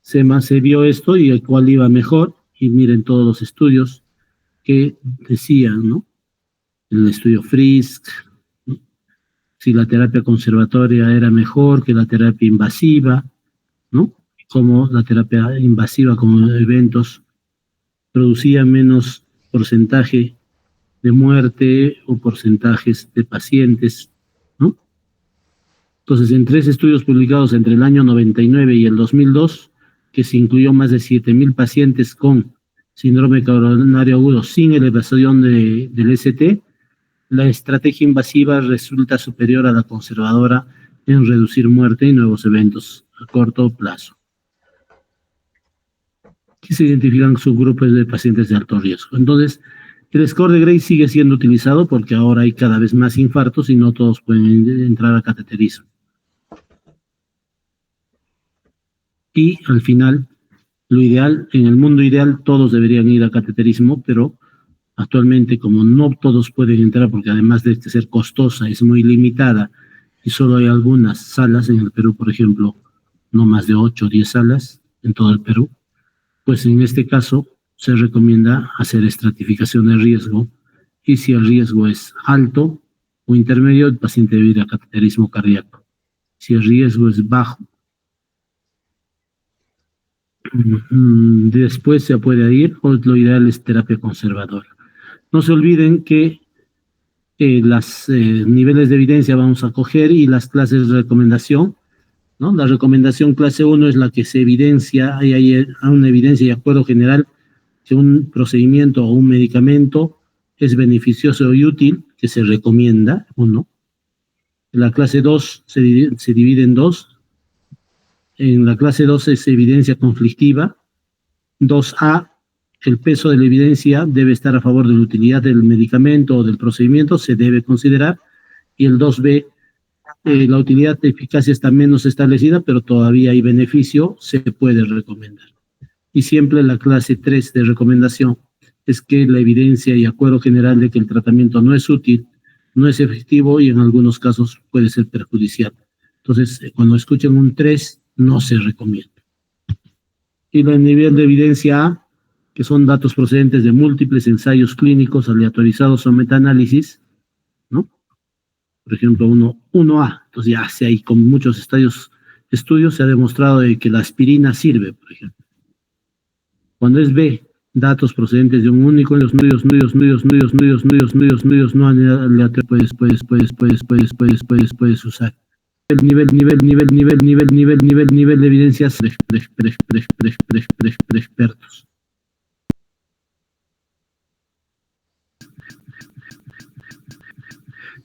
S1: se vio esto y el cual iba mejor, y miren todos los estudios que decían, ¿no? El estudio Frisk, ¿no? Si la terapia conservatoria era mejor que la terapia invasiva, ¿no? Como la terapia invasiva con eventos producía menos porcentaje de muerte o porcentajes de pacientes, ¿no? Entonces, en 3 estudios publicados entre el año 99 y el 2002, que se incluyó más de 7,000 pacientes con síndrome coronario agudo sin elevación del ST, la estrategia invasiva resulta superior a la conservadora en reducir muerte y nuevos eventos a corto plazo. Aquí se identifican subgrupos de pacientes de alto riesgo. Entonces, el score de Gray sigue siendo utilizado porque ahora hay cada vez más infartos y no todos pueden entrar a cateterismo. Y al final, lo ideal, en el mundo ideal, todos deberían ir a cateterismo, pero actualmente, como no todos pueden entrar, porque además de ser costosa, es muy limitada, y solo hay algunas salas en el Perú, por ejemplo, no más de 8 o 10 salas en todo el Perú, pues en este caso se recomienda hacer estratificación de riesgo, y si el riesgo es alto o intermedio, el paciente debe ir a cateterismo cardíaco. Si el riesgo es bajo, después se puede ir, o lo ideal es terapia conservadora. No se olviden que los niveles de evidencia vamos a coger y las clases de recomendación, ¿no? La recomendación clase 1 es la que se evidencia, hay una evidencia y acuerdo general que un procedimiento o un medicamento es beneficioso y útil, que se recomienda, 1. La clase 2 se divide en 2. En la clase 2 es evidencia conflictiva. 2A, el peso de la evidencia debe estar a favor de la utilidad del medicamento o del procedimiento, se debe considerar. Y el 2B, la utilidad de eficacia está menos establecida, pero todavía hay beneficio, se puede recomendar. Y siempre la clase 3 de recomendación es que la evidencia y acuerdo general de que el tratamiento no es útil, no es efectivo y en algunos casos puede ser perjudicial. Entonces, cuando escuchen un 3, no se recomienda. Y el nivel de evidencia A, que son datos procedentes de múltiples ensayos clínicos aleatorizados o metaanálisis, ¿no? Por ejemplo, 1A, entonces ya hay con muchos estudios se ha demostrado de que la aspirina sirve, por ejemplo. Cuando es B, datos procedentes de un único estudios no aleatorios, puedes usar. El nivel de evidencias expertos.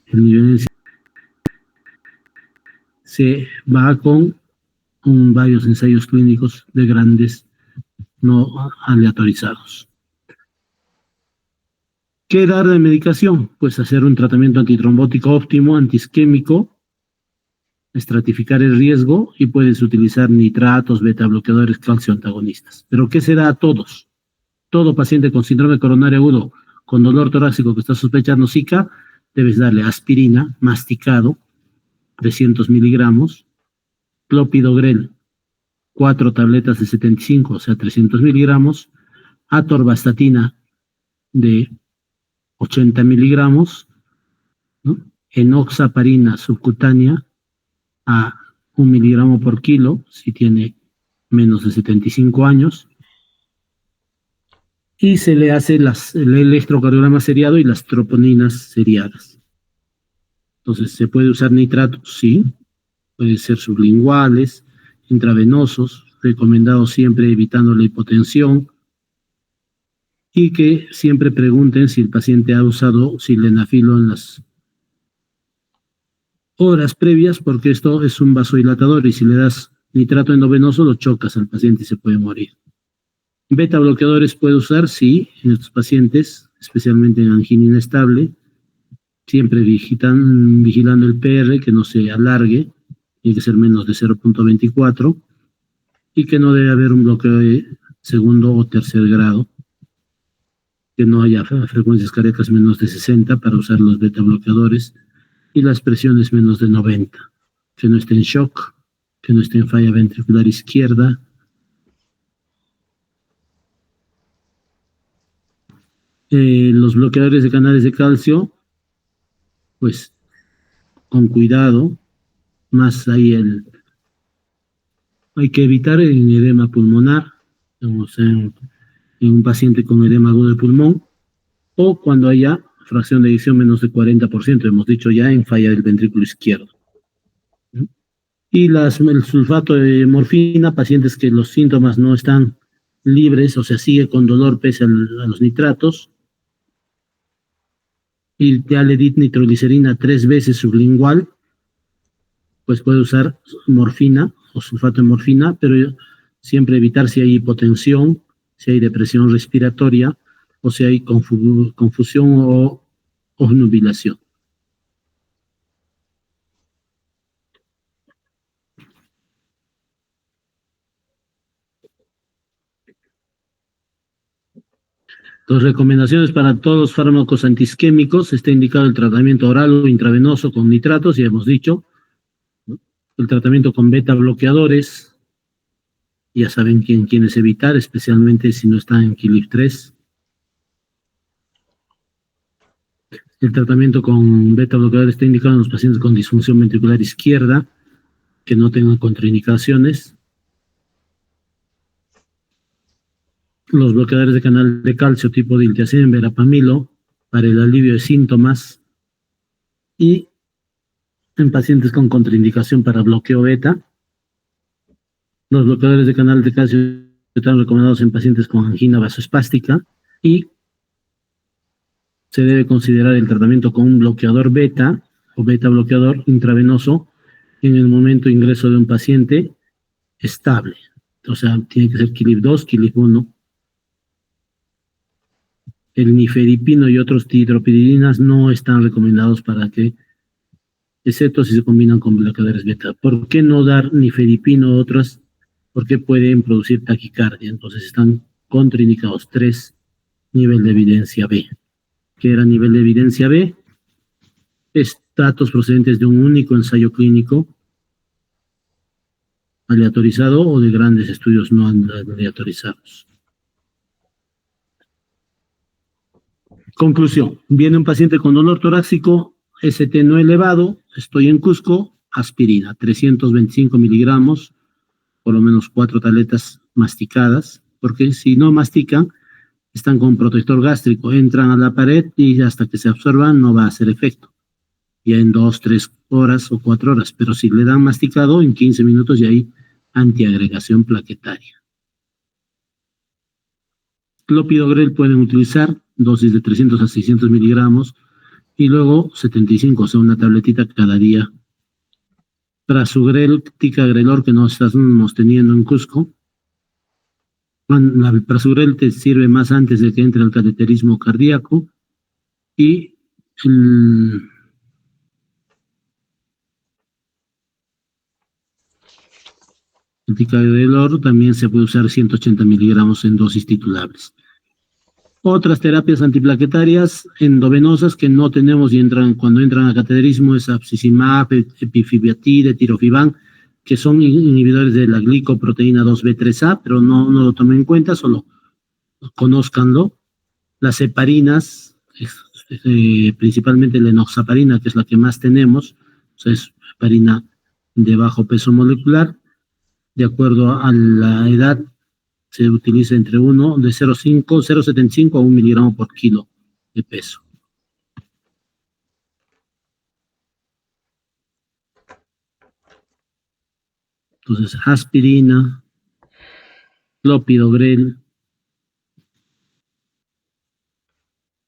S1: El nivel se va con varios ensayos clínicos de grandes no aleatorizados. ¿Qué dar de medicación? Pues hacer un tratamiento antitrombótico óptimo, antiisquémico, estratificar el riesgo y puedes utilizar nitratos, beta bloqueadores, calcio antagonistas. ¿Pero qué se da a todos? Todo paciente con síndrome coronario agudo, con dolor torácico que está sospechando Zika, debes darle aspirina, masticado, 300 miligramos, clopidogrel, 4 tabletas de 75, o sea, 300 miligramos, atorvastatina de 80 miligramos, ¿no? Enoxaparina subcutánea a 1 miligramo por kilo, si tiene menos de 75 años, y se le hace el electrocardiograma seriado y las troponinas seriadas. Entonces, ¿se puede usar nitratos? Sí, puede ser sublinguales, intravenosos, recomendados siempre evitando la hipotensión, y que siempre pregunten si el paciente ha usado sildenafilo en las horas previas, porque esto es un vasodilatador y si le das nitrato endovenoso lo chocas al paciente y se puede morir. Beta bloqueadores puede usar, sí, en estos pacientes, especialmente en angina inestable, siempre vigilando el PR, que no se alargue, tiene que ser menos de 0.24, y que no debe haber un bloqueo de segundo o tercer grado, que no haya frecuencias cardíacas menos de 60 para usar los beta bloqueadores, y las presiones menos de 90. que no esté en shock, que no esté en falla ventricular izquierda. Los bloqueadores de canales de calcio, pues con cuidado, más ahí hay que evitar el edema pulmonar, digamos, en un paciente con edema agudo de pulmón, o cuando haya fracción de eyección menos de 40%, hemos dicho ya en falla del ventrículo izquierdo. Y el sulfato de morfina, pacientes que los síntomas no están libres, o sea, sigue con dolor pese a los nitratos, y ya le di nitroglicerina 3 veces sublingual, pues puede usar morfina o sulfato de morfina, pero siempre evitar si hay hipotensión, si hay depresión respiratoria, o si hay confusión o obnubilación. Las recomendaciones para todos los fármacos antiisquémicos: está indicado el tratamiento oral o intravenoso con nitratos, ya hemos dicho, ¿no? El tratamiento con beta bloqueadores, ya saben quiénes evitar, especialmente si no están en KILIF3. El tratamiento con beta bloqueadores está indicado en los pacientes con disfunción ventricular izquierda, que no tengan contraindicaciones. Los bloqueadores de canal de calcio tipo diltiazem, verapamilo, para el alivio de síntomas, y en pacientes con contraindicación para bloqueo beta. Los bloqueadores de canal de calcio están recomendados en pacientes con angina vasoespástica, y se debe considerar el tratamiento con un bloqueador beta o beta bloqueador intravenoso en el momento de ingreso de un paciente estable. O sea, tiene que ser KILIF2, KILIF1. El nifedipino y otros dihidropiridinas no están recomendados excepto si se combinan con bloqueadores beta. ¿Por qué no dar nifedipino o otras? Porque pueden producir taquicardia. Entonces están contraindicados. 3, nivel de evidencia B. ¿Qué era nivel de evidencia B? Datos procedentes de un único ensayo clínico aleatorizado o de grandes estudios no aleatorizados. Conclusión: viene un paciente con dolor torácico, ST no elevado, estoy en Cusco, aspirina, 325 miligramos, por lo menos 4 tabletas masticadas, porque si no mastican, están con protector gástrico, entran a la pared y hasta que se absorban no va a hacer efecto, ya en 2, 3 horas o 4 horas, pero si le dan masticado, en 15 minutos ya hay antiagregación plaquetaria. Clopidogrel pueden utilizar dosis de 300 a 600 miligramos y luego 75, o sea, una tabletita cada día. Prasugrel, ticagrelor, que no estamos teniendo en Cusco. El prasugrel te sirve más antes de que entre el cateterismo cardíaco, y el ticagrelor también se puede usar 180 miligramos en dosis titulables. Otras terapias antiplaquetarias endovenosas que no tenemos y cuando entran a cateterismo es abscisimaab, epifibatide, tirofiban, que son inhibidores de la glicoproteína 2B3A, pero no lo tomen en cuenta, solo conózcanlo. Las heparinas, principalmente la enoxaparina, que es la que más tenemos, o sea, es heparina de bajo peso molecular. De acuerdo a la edad, se utiliza entre de 0,75 a 1 miligramo por kilo de peso. Entonces, aspirina, clopidogrel,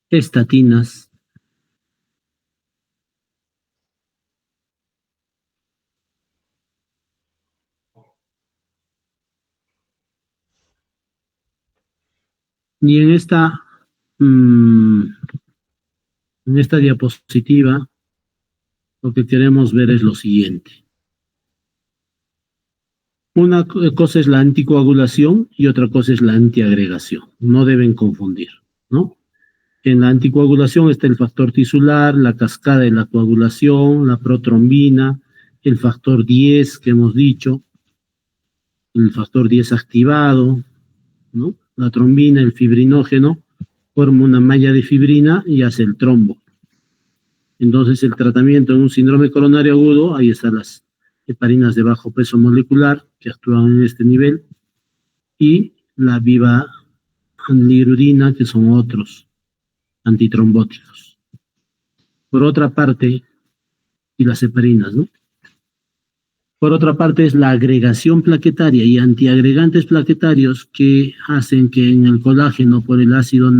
S1: estatinas, y en esta diapositiva lo que queremos ver es lo siguiente. Una cosa es la anticoagulación y otra cosa es la antiagregación. No deben confundir, ¿no? En la anticoagulación está el factor tisular, la cascada de la coagulación, la protrombina, el factor 10 que hemos dicho, el factor 10 activado, ¿no? La trombina, el fibrinógeno, forma una malla de fibrina y hace el trombo. Entonces, el tratamiento en un síndrome coronario agudo, ahí están las heparinas de bajo peso molecular que actúan en este nivel, y la vivaanlirudina, que son otros antitrombóticos. Por otra parte, y las heparinas, ¿no? Por otra parte, es la agregación plaquetaria y antiagregantes plaquetarios que hacen que en el colágeno por el ácido,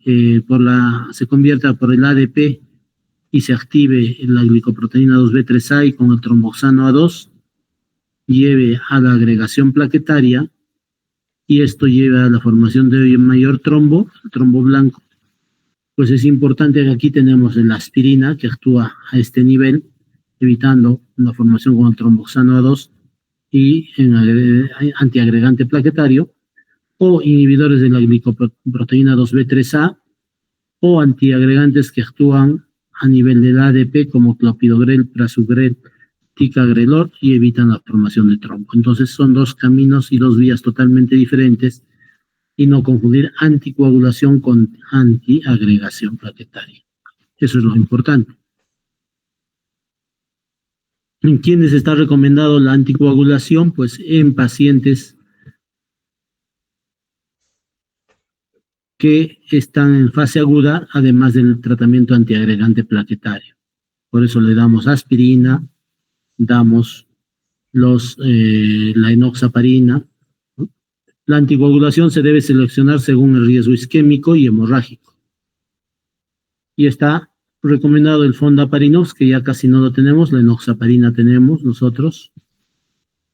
S1: se convierta por el ADP y se active la glicoproteína 2B3A y con el tromboxano A2 lleve a la agregación plaquetaria y esto lleva a la formación de mayor trombo, el trombo blanco. Pues es importante que aquí tenemos la aspirina que actúa a este nivel, evitando la formación con el tromboxano A2 y en antiagregante plaquetario, o inhibidores de la glicoproteína 2B3A, o antiagregantes que actúan a nivel del ADP como clopidogrel, prasugrel, ticagrelor y evitan la formación de trombo. Entonces son dos caminos y dos vías totalmente diferentes y no confundir anticoagulación con antiagregación plaquetaria. Eso es lo importante. ¿En quiénes está recomendado la anticoagulación? Pues en pacientes que están en fase aguda, además del tratamiento antiagregante plaquetario. Por eso le damos aspirina, damos la enoxaparina, ¿no? La anticoagulación se debe seleccionar según el riesgo isquémico y hemorrágico. Y está recomendado el fondaparinux, que ya casi no lo tenemos, la enoxaparina tenemos nosotros,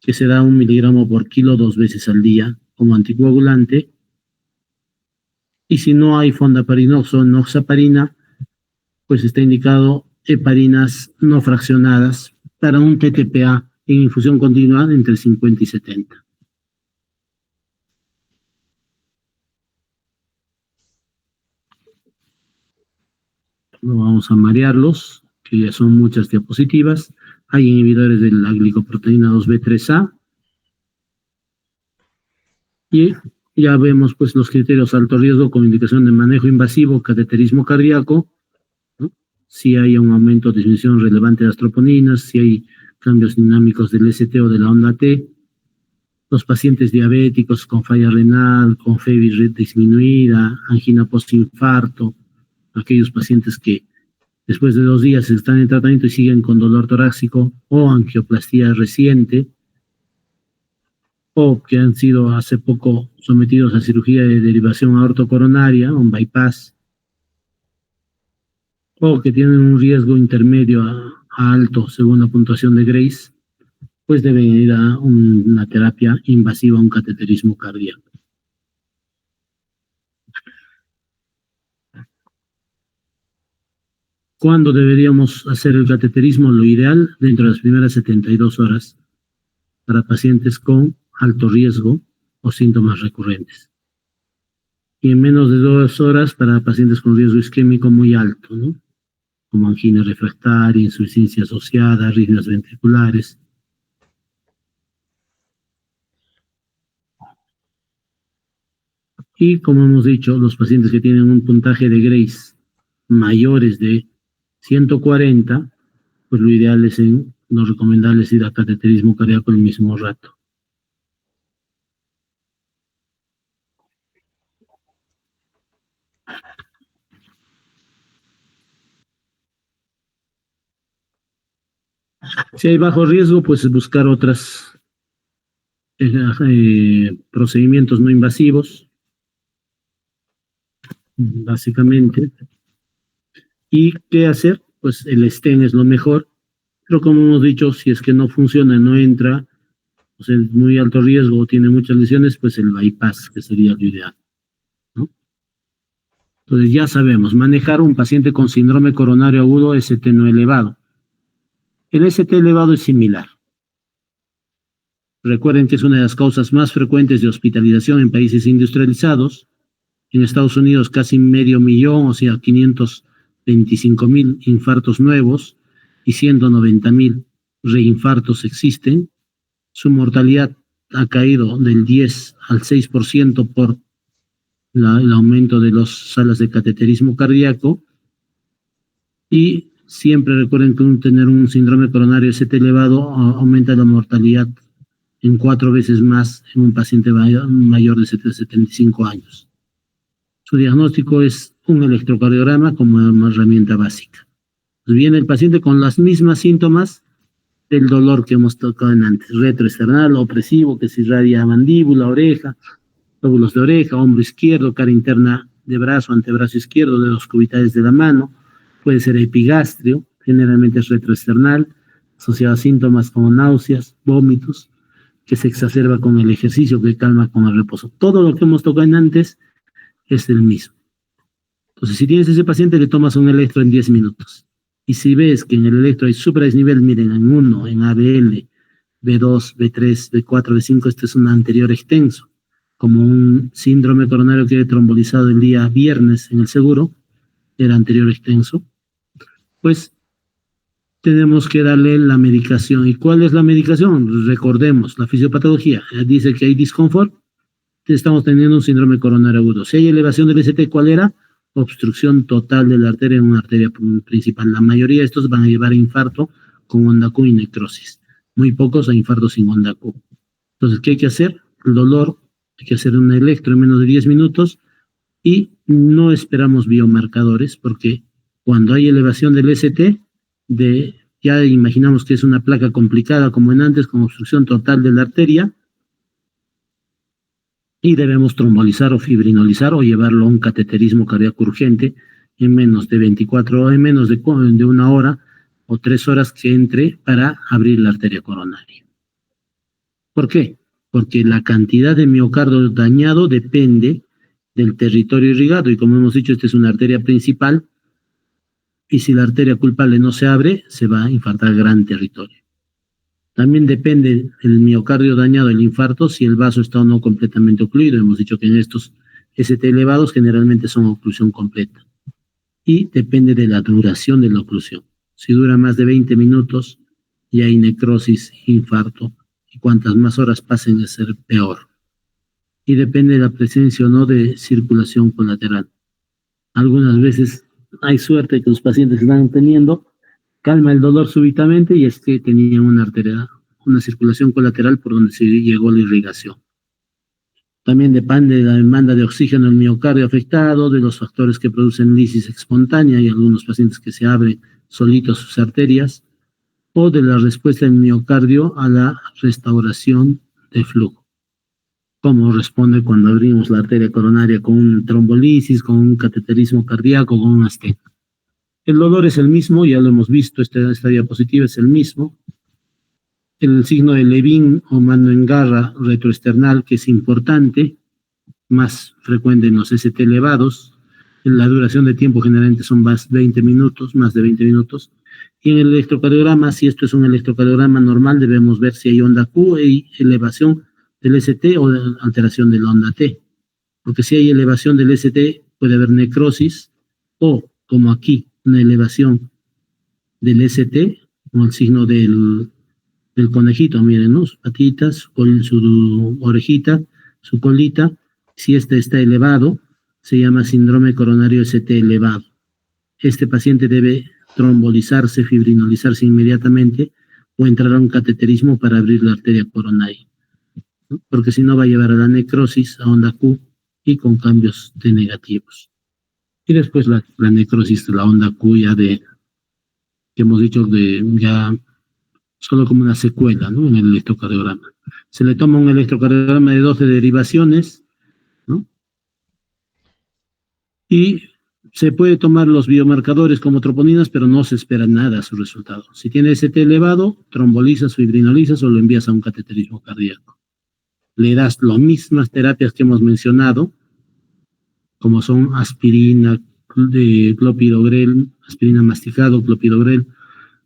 S1: que se da 1 miligramo por kilo 2 veces al día como anticoagulante. Y si no hay fondaparinux o enoxaparina, pues está indicado heparinas no fraccionadas para un TTPA en infusión continua entre 50 y 70. No vamos a marearlos, que ya son muchas diapositivas. Hay inhibidores de la glicoproteína 2B3A. Y ya vemos pues los criterios alto riesgo con indicación de manejo invasivo, cateterismo cardíaco, ¿no? Si hay un aumento o disminución relevante de las troponinas, si hay cambios dinámicos del ST o de la onda T, los pacientes diabéticos con falla renal, con FEBI disminuida, angina postinfarto, aquellos pacientes que después de 2 días están en tratamiento y siguen con dolor torácico o angioplastía reciente, o que han sido hace poco sometidos a cirugía de derivación aortocoronaria, un bypass, o que tienen un riesgo intermedio a alto según la puntuación de Grace, pues deben ir a una terapia invasiva, un cateterismo cardíaco. ¿Cuándo deberíamos hacer el cateterismo? Lo ideal, dentro de las primeras 72 horas, para pacientes con alto riesgo o síntomas recurrentes. Y en menos de 2 horas para pacientes con riesgo isquémico muy alto, ¿no? Como angina refractaria, insuficiencia asociada, arritmias ventriculares. Y como hemos dicho, los pacientes que tienen un puntaje de Grace mayores de 140, pues lo ideal es lo recomendable es ir a cateterismo cardíaco el mismo rato. Si hay bajo riesgo, pues buscar otros procedimientos no invasivos, básicamente. ¿Y qué hacer? Pues el stent es lo mejor, pero como hemos dicho, si es que no funciona, no entra, pues es muy alto riesgo o tiene muchas lesiones, pues el bypass, que sería lo ideal, ¿no? Entonces ya sabemos, manejar un paciente con síndrome coronario agudo ST no elevado. El ST elevado es similar. Recuerden que es una de las causas más frecuentes de hospitalización en países industrializados. En Estados Unidos casi 500,000, o sea, 525,000 infartos nuevos y 190,000 reinfartos existen. Su mortalidad ha caído del 10 al 6% por el aumento de las salas de cateterismo cardíaco. Y siempre recuerden que tener un síndrome coronario ST elevado aumenta la mortalidad en 4 veces más en un paciente mayor de 75 años. Su diagnóstico es un electrocardiograma como una herramienta básica. Viene el paciente con las mismas síntomas del dolor que hemos tocado antes, retroesternal, opresivo, que se irradia mandíbula, oreja, lóbulos de oreja, hombro izquierdo, cara interna de brazo, antebrazo izquierdo, dedos cubitales de la mano, puede ser epigastrio, generalmente es retroesternal, asociado a síntomas como náuseas, vómitos, que se exacerba con el ejercicio, que calma con el reposo. Todo lo que hemos tocado antes es el mismo. Entonces, si tienes ese paciente, le tomas un electro en 10 minutos. Y si ves que en el electro hay supradesnivel, miren, en 1, en ABL, B2, B3, B4, B5, este es un anterior extenso, como un síndrome coronario que he trombolizado el día viernes en el seguro, era anterior extenso, pues tenemos que darle la medicación. ¿Y cuál es la medicación? Recordemos, la fisiopatología dice que hay disconfort, estamos teniendo un síndrome coronario agudo. Si hay elevación del ST, ¿cuál era? Obstrucción total de la arteria en una arteria principal. La mayoría de estos van a llevar a infarto con onda Q y necrosis. Muy pocos a infarto sin onda Q. Entonces, ¿qué hay que hacer? El dolor, hay que hacer un electro en menos de 10 minutos y no esperamos biomarcadores porque cuando hay elevación del ST, ya imaginamos que es una placa complicada como en antes, con obstrucción total de la arteria, y debemos trombolizar o fibrinolizar o llevarlo a un cateterismo cardíaco urgente en menos de 24 horas, en menos de 1 hora o 3 horas que entre para abrir la arteria coronaria. ¿Por qué? Porque la cantidad de miocardio dañado depende del territorio irrigado y como hemos dicho, esta es una arteria principal y si la arteria culpable no se abre, se va a infartar gran territorio. También depende el miocardio dañado, el infarto, si el vaso está o no completamente ocluido. Hemos dicho que en estos ST elevados generalmente son oclusión completa. Y depende de la duración de la oclusión. Si dura más de 20 minutos, ya hay necrosis, infarto. Y cuantas más horas pasen, es ser peor. Y depende de la presencia o no de circulación colateral. Algunas veces hay suerte que los pacientes están teniendo, calma el dolor súbitamente y es que tenía una arteria, una circulación colateral por donde se llegó la irrigación. También depende de la demanda de oxígeno en el miocardio afectado, de los factores que producen lisis espontánea y algunos pacientes que se abren solitos sus arterias, o de la respuesta del miocardio a la restauración de flujo. Cómo responde cuando abrimos la arteria coronaria con una trombolisis, con un cateterismo cardíaco, con un stent. El dolor es el mismo, ya lo hemos visto, esta diapositiva es el mismo. El signo de Levin o mano en garra retroesternal, que es importante, más frecuente en los ST elevados. La duración de tiempo generalmente son más de 20 minutos. Y en el electrocardiograma, si esto es un electrocardiograma normal, debemos ver si hay onda Q y elevación del ST o alteración de la onda T. Porque si hay elevación del ST, puede haber necrosis o, como aquí, una elevación del ST, como el signo del conejito, miren, ¿no? Sus patitas, su orejita, su colita. Si este está elevado, se llama síndrome coronario ST elevado. Este paciente debe trombolizarse, fibrinolizarse inmediatamente o entrar a un cateterismo para abrir la arteria coronaria, ¿no? Porque si no va a llevar a la necrosis, a onda Q y con cambios T negativos. Y después la necrosis de la onda Q ya que hemos dicho ya solo como una secuela, ¿no? En el electrocardiograma. Se le toma un electrocardiograma de 12 derivaciones, ¿no? Y se puede tomar los biomarcadores como troponinas, pero no se espera nada a su resultado. Si tiene ST elevado, trombolizas, fibrinolizas o lo envías a un cateterismo cardíaco. Le das las mismas terapias que hemos mencionado, como son aspirina, clopidogrel, aspirina masticado, clopidogrel,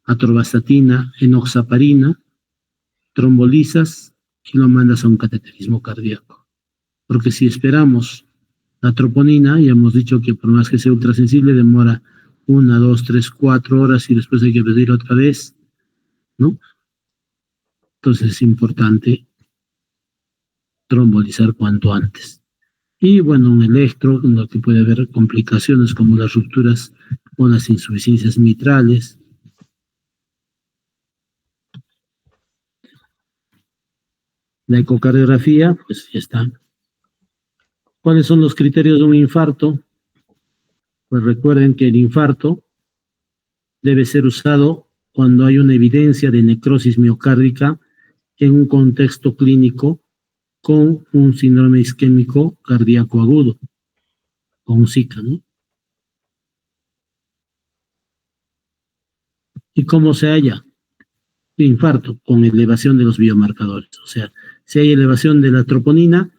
S1: atorvastatina, enoxaparina, trombolizas y lo mandas a un cateterismo cardíaco. Porque si esperamos la troponina, ya hemos dicho que por más que sea ultrasensible, demora 1, 2, 3, 4 horas y después hay que pedir otra vez, ¿no? Entonces es importante trombolizar cuanto antes. Y bueno, un electro, en lo que puede haber complicaciones como las rupturas o las insuficiencias mitrales. La ecocardiografía, pues ya está. ¿Cuáles son los criterios de un infarto? Pues recuerden que el infarto debe ser usado cuando hay una evidencia de necrosis miocárdica en un contexto clínico con un síndrome isquémico cardíaco agudo, con un SICA, ¿no? ¿Y cómo se halla? Infarto con elevación de los biomarcadores. O sea, si hay elevación de la troponina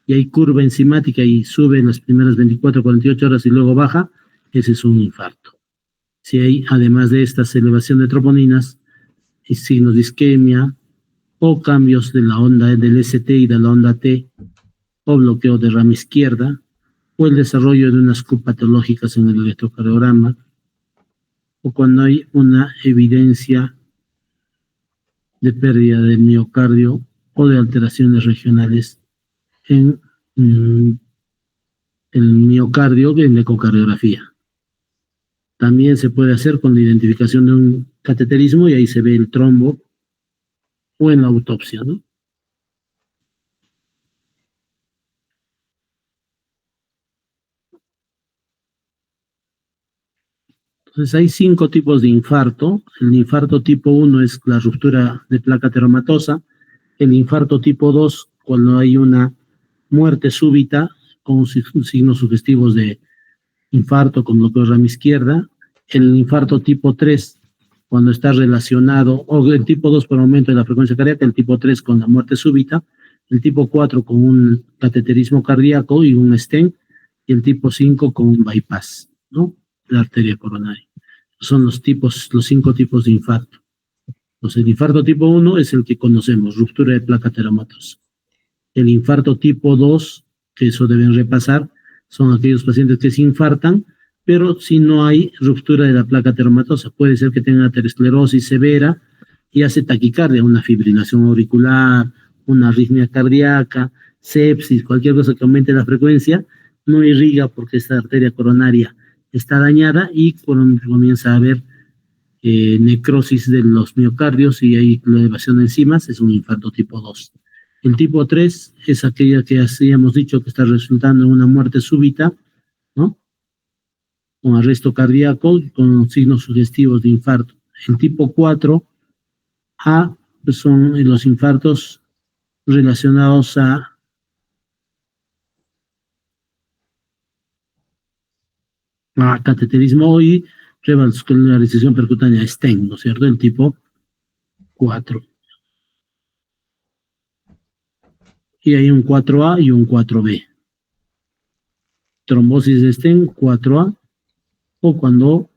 S1: y hay curva enzimática y sube en las primeras 24, 48 horas y luego baja, ese es un infarto. Si hay, además de estas elevación de troponinas, signos de isquemia o cambios de la onda del ST y de la onda T, o bloqueo de rama izquierda, o el desarrollo de unas Q patológicas en el electrocardiograma, o cuando hay una evidencia de pérdida del miocardio o de alteraciones regionales en el miocardio en la ecocardiografía. También se puede hacer con la identificación de un cateterismo y ahí se ve el trombo o en la autopsia, ¿no? Entonces hay 5 tipos de infarto. El infarto tipo 1 es la ruptura de placa teromatosa. El infarto tipo 2, cuando hay una muerte súbita con signos sugestivos de infarto con bloqueo de rama izquierda. El infarto tipo 3, cuando está relacionado, o el tipo 2 por aumento de la frecuencia cardíaca, el tipo 3 con la muerte súbita, el tipo 4 con un cateterismo cardíaco y un stent, y el tipo 5 con un bypass, ¿no? La arteria coronaria. Son los 5 tipos de infarto. Entonces, el infarto tipo 1 es el que conocemos, ruptura de placa teromatosa. El infarto tipo 2, que eso deben repasar, son aquellos pacientes que se infartan, pero si no hay ruptura de la placa teromatosa, puede ser que tengan aterosclerosis severa y hace taquicardia, una fibrilación auricular, una arritmia cardíaca, sepsis, cualquier cosa que aumente la frecuencia, no irriga porque esta arteria coronaria está dañada y comienza a haber necrosis de los miocardios y hay elevación de enzimas, es un infarto tipo 2. El tipo 3 es aquella que hemos dicho que está resultando en una muerte súbita, ¿no? Con arresto cardíaco, con signos sugestivos de infarto. El tipo 4A pues son los infartos relacionados a cateterismo y revascularización percutánea, STEM, ¿no es cierto? El tipo 4. Y hay un 4A y un 4B. Trombosis de stent 4A o cuando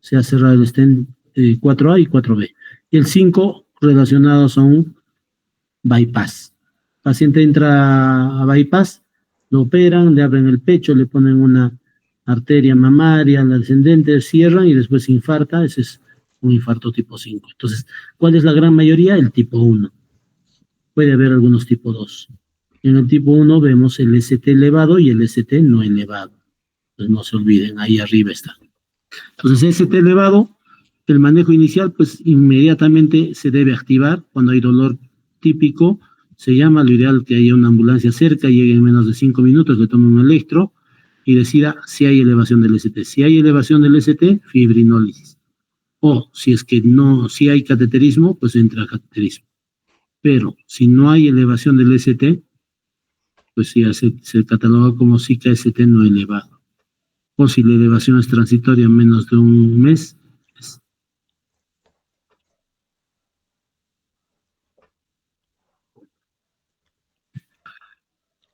S1: se ha cerrado el stent 4A y 4B. Y el 5 relacionados a un bypass. El paciente entra a bypass, lo operan, le abren el pecho, le ponen una arteria mamaria, la descendente, cierran y después se infarta. Ese es un infarto tipo 5. Entonces, ¿cuál es la gran mayoría? El tipo 1. Puede haber algunos tipo 2. En el tipo 1 vemos el ST elevado y el ST no elevado. Entonces no se olviden, ahí arriba está. Entonces ST elevado, el manejo inicial, pues inmediatamente se debe activar cuando hay dolor típico. Se llama, lo ideal que haya una ambulancia cerca, llegue en menos de 5 minutos, le tome un electro y decida si hay elevación del ST. Si hay elevación del ST, fibrinólisis. O si es que no, si hay cateterismo, pues entra cateterismo. Pero si no hay elevación del ST, pues ya se cataloga como SICA ST no elevado. O si la elevación es transitoria en menos de un mes.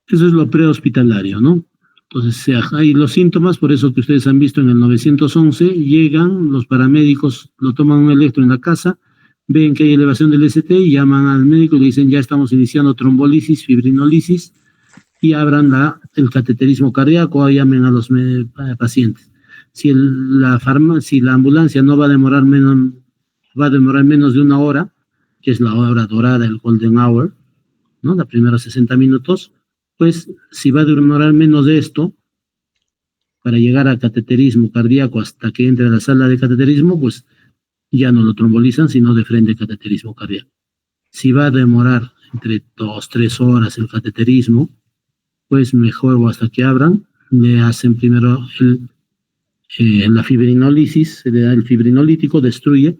S1: Eso es lo prehospitalario, ¿no? Entonces, hay los síntomas, por eso que ustedes han visto en el 911, llegan, los paramédicos lo toman un electro en la casa, ven que hay elevación del ST y llaman al médico y le dicen, ya estamos iniciando trombolisis, fibrinolisis, y abran el cateterismo cardíaco o llamen a los pacientes. Si la ambulancia no va a demorar menos de una hora, que es la hora dorada, el golden hour, ¿no? La primera 60 minutos, pues si va a demorar menos de esto, para llegar a cateterismo cardíaco hasta que entre a la sala de cateterismo, pues ya no lo trombolizan, sino de frente cateterismo cardíaco. Si va a demorar entre 2-3 horas el cateterismo, pues mejor o hasta que abran, le hacen primero la fibrinólisis, se le da el fibrinolítico, destruye,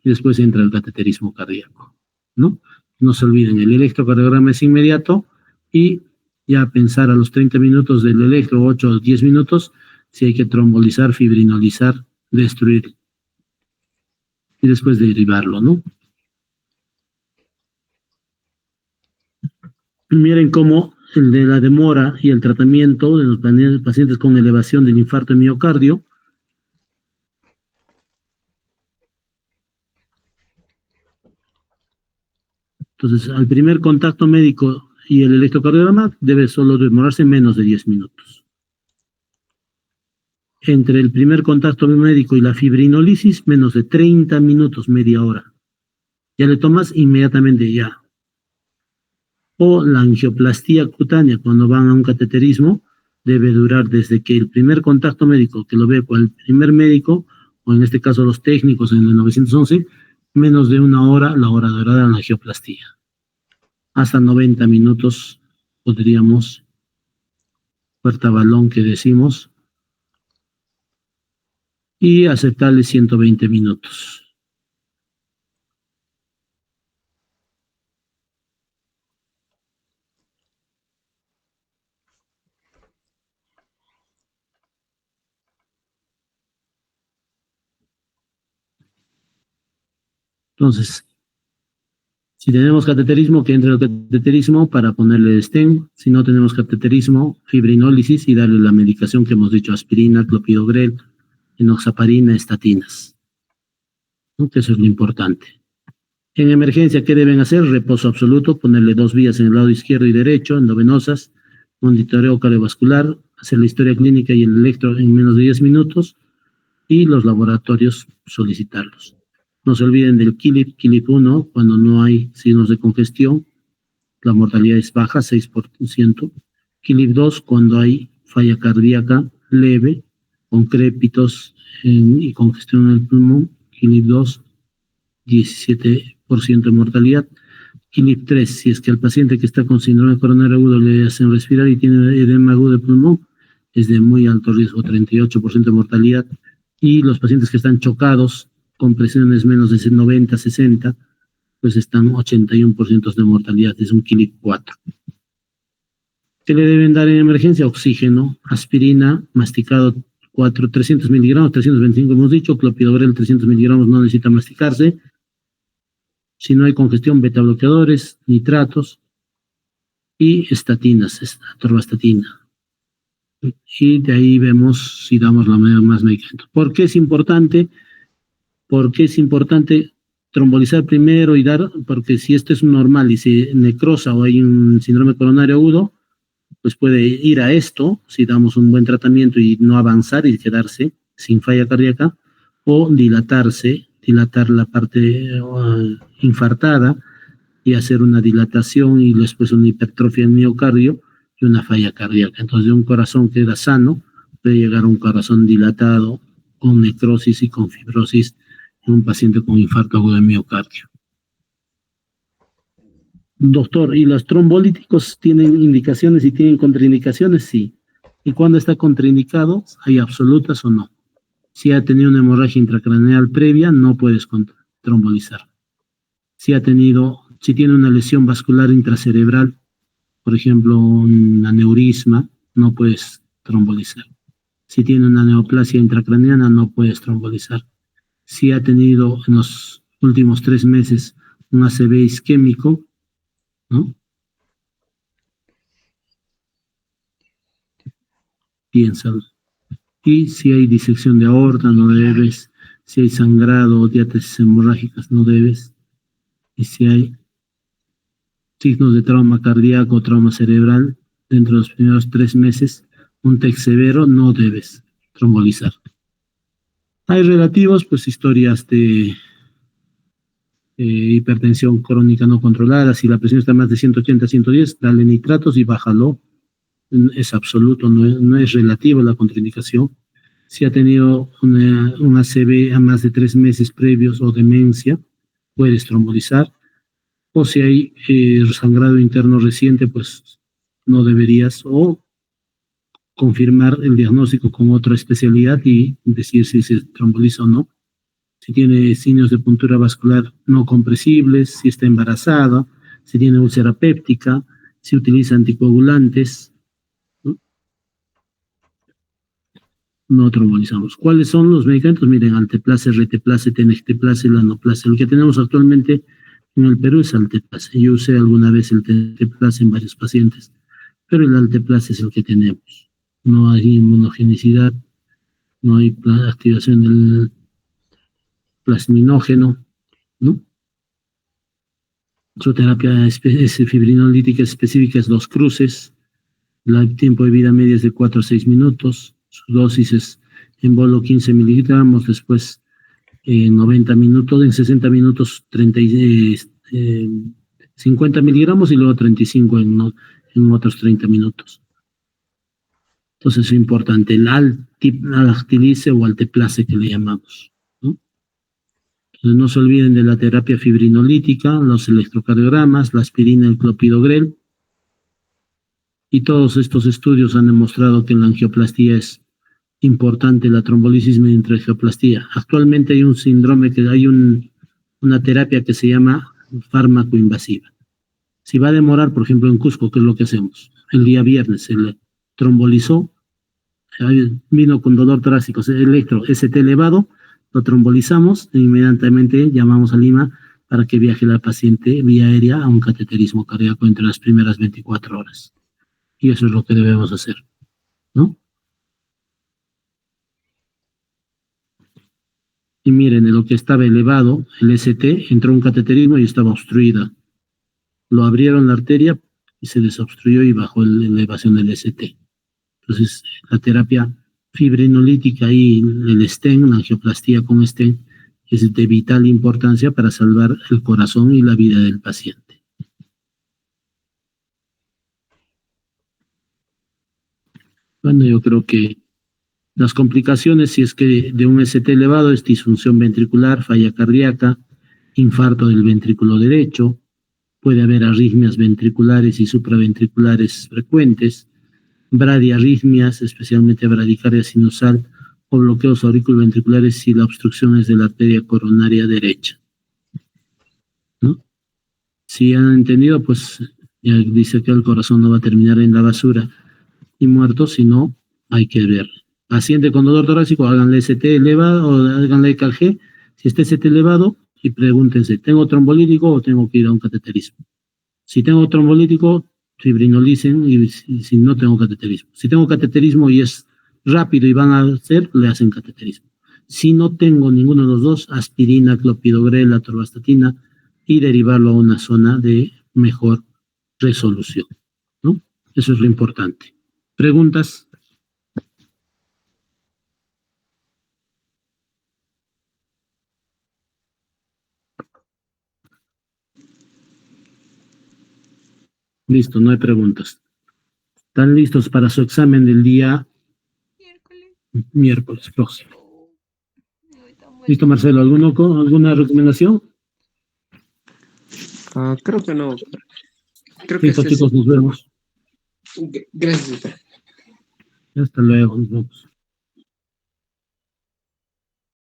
S1: y después entra el cateterismo cardíaco, ¿no? No se olviden, el electrocardiograma es inmediato y ya pensar a los 30 minutos del electro, 8 o 10 minutos, si hay que trombolizar, fibrinolizar, destruir y después derivarlo, ¿no? Miren cómo el de la demora y el tratamiento de los pacientes con elevación del infarto de miocardio. Entonces, al primer contacto médico y el electrocardiograma debe solo demorarse menos de 10 minutos. Entre el primer contacto médico y la fibrinólisis, menos de 30 minutos, media hora. Ya le tomas inmediatamente ya. O la angioplastía cutánea, cuando van a un cateterismo, debe durar desde que el primer contacto médico, que lo ve con el primer médico, o en este caso los técnicos en el 911, menos de una hora, la hora dorada de la angioplastía. Hasta 90 minutos podríamos, puerta balón que decimos, y aceptarle 120 minutos. Entonces, si tenemos cateterismo, que entre el cateterismo para ponerle stent. Si no tenemos cateterismo, fibrinólisis y darle la medicación que hemos dicho, aspirina, clopidogrel, enoxaparina, estatinas. ¿No? Que eso es lo importante. En emergencia, ¿qué deben hacer? Reposo absoluto, ponerle 2 vías en el lado izquierdo y derecho, endovenosas, monitoreo cardiovascular, hacer la historia clínica y el electro en menos de 10 minutos y los laboratorios solicitarlos. No se olviden del KILIP 1, cuando no hay signos de congestión, la mortalidad es baja, 6%. KILIP 2, cuando hay falla cardíaca leve, con crépitos y congestión en el pulmón, KILIP 2, 17% de mortalidad. KILIP 3, si es que al paciente que está con síndrome coronario agudo le hacen respirar y tiene edema agudo de pulmón, es de muy alto riesgo, 38% de mortalidad. Y los pacientes que están chocados con presiones menos de 90, 60, pues están 81% de mortalidad, es un KILIP 4. ¿Qué le deben dar en emergencia? Oxígeno, aspirina, masticado 300 miligramos, 325 hemos dicho, clopidogrel 300 miligramos no necesita masticarse. Si no hay congestión, beta bloqueadores, nitratos y estatinas, atorvastatina. Y de ahí vemos si damos la más medicamento. ¿Por qué es importante? Porque es importante trombolizar primero y dar, porque si esto es normal y se necrosa o hay un síndrome coronario agudo, pues puede ir a esto, si damos un buen tratamiento y no avanzar y quedarse sin falla cardíaca, o dilatar la parte infartada y hacer una dilatación y después una hipertrofia en miocardio y una falla cardíaca. Entonces, de un corazón que era sano, puede llegar a un corazón dilatado con necrosis y con fibrosis en un paciente con infarto agudo de miocardio. Doctor, ¿y los trombolíticos tienen indicaciones y tienen contraindicaciones? Sí. ¿Y cuándo está contraindicado? ¿Hay absolutas o no? Si ha tenido una hemorragia intracraneal previa, no puedes trombolizar. Si tiene una lesión vascular intracerebral, por ejemplo, un aneurisma, no puedes trombolizar. Si tiene una neoplasia intracraneana, no puedes trombolizar. Si ha tenido en los últimos 3 meses un ACV isquémico, ¿no? Piénsalo. Y si hay disección de aorta, no debes. Si hay sangrado o diátesis hemorrágicas, no debes. Y si hay signos de trauma cardíaco o trauma cerebral dentro de los primeros 3 meses, un TEC severo, no debes trombolizar. Hay relativos, pues historias de hipertensión crónica no controlada, si la presión está más de 180, 110, dale nitratos y bájalo. Es absoluto, no es relativo la contraindicación. Si ha tenido una ACV a más de 3 meses previos o demencia, puedes trombolizar. O si hay sangrado interno reciente, pues no deberías, o confirmar el diagnóstico con otra especialidad y decir si se tromboliza o no. Si tiene signos de puntura vascular no compresibles, si está embarazada, si tiene úlcera péptica, si utiliza anticoagulantes, no trombolizamos. ¿Cuáles son los medicamentos? Miren, Alteplase, Reteplase, Tenecteplase, Lanoplase. El que tenemos actualmente en el Perú es Alteplase. Yo usé alguna vez el Tenecteplase en varios pacientes, pero el Alteplase es el que tenemos. No hay inmunogenicidad, no hay activación del plasminógeno, ¿no? Su terapia fibrinolítica específica es 2 cruces, el tiempo de vida media es de 4 a 6 minutos, su dosis es en bolo 15 miligramos, después 90 minutos, en 60 minutos 50 miligramos y luego 35 en otros 30 minutos. Entonces es importante, el Alactilice o Alteplase que le llamamos, ¿no? Entonces no se olviden de la terapia fibrinolítica, los electrocardiogramas, la aspirina, el clopidogrel, y todos estos estudios han demostrado que en la angioplastía es importante la trombolisis mediante angioplastía. Actualmente hay un síndrome, una terapia que se llama fármaco invasiva. Si va a demorar, por ejemplo, en Cusco, ¿qué es lo que hacemos? El día viernes se le trombolizó, vino con dolor torácico, electro ST elevado, lo trombolizamos e inmediatamente llamamos a Lima para que viaje la paciente vía aérea a un cateterismo cardíaco entre las primeras 24 horas. Y eso es lo que debemos hacer, ¿no? Y miren, en lo que estaba elevado, el ST, entró un cateterismo y estaba obstruida. Lo abrieron la arteria y se desobstruyó y bajó la elevación del ST. Entonces, la terapia fibrinolítica y el stent, la angioplastía con stent, es de vital importancia para salvar el corazón y la vida del paciente. Bueno, yo creo que las complicaciones, si es que de un ST elevado, es disfunción ventricular, falla cardíaca, infarto del ventrículo derecho, puede haber arritmias ventriculares y supraventriculares frecuentes, bradiarritmias, especialmente bradicardia sinusal, o bloqueos auriculoventriculares si la obstrucción es de la arteria coronaria derecha, ¿no? Si han entendido, pues ya dice que el corazón no va a terminar en la basura y muerto, sino hay que ver. Paciente con dolor torácico, háganle ST elevado o háganle EKG, si está ST elevado, y pregúntense, ¿tengo trombolítico o tengo que ir a un cateterismo? Si tengo trombolítico, fibrinolicen, y si no tengo cateterismo. Si tengo cateterismo y es rápido y van a hacer, le hacen cateterismo. Si no tengo ninguno de los dos, aspirina, clopidogrel, atorvastatina, y derivarlo a una zona de mejor resolución, ¿no? Eso es lo importante. ¿Preguntas? Listo, no hay preguntas. ¿Están listos para su examen del día miércoles próximo? Listo, Marcelo, ¿alguna recomendación?
S2: Creo que no. Creo que
S1: Listo, chicos, nos vemos.
S2: Gracias.
S1: Hasta luego, nos vemos.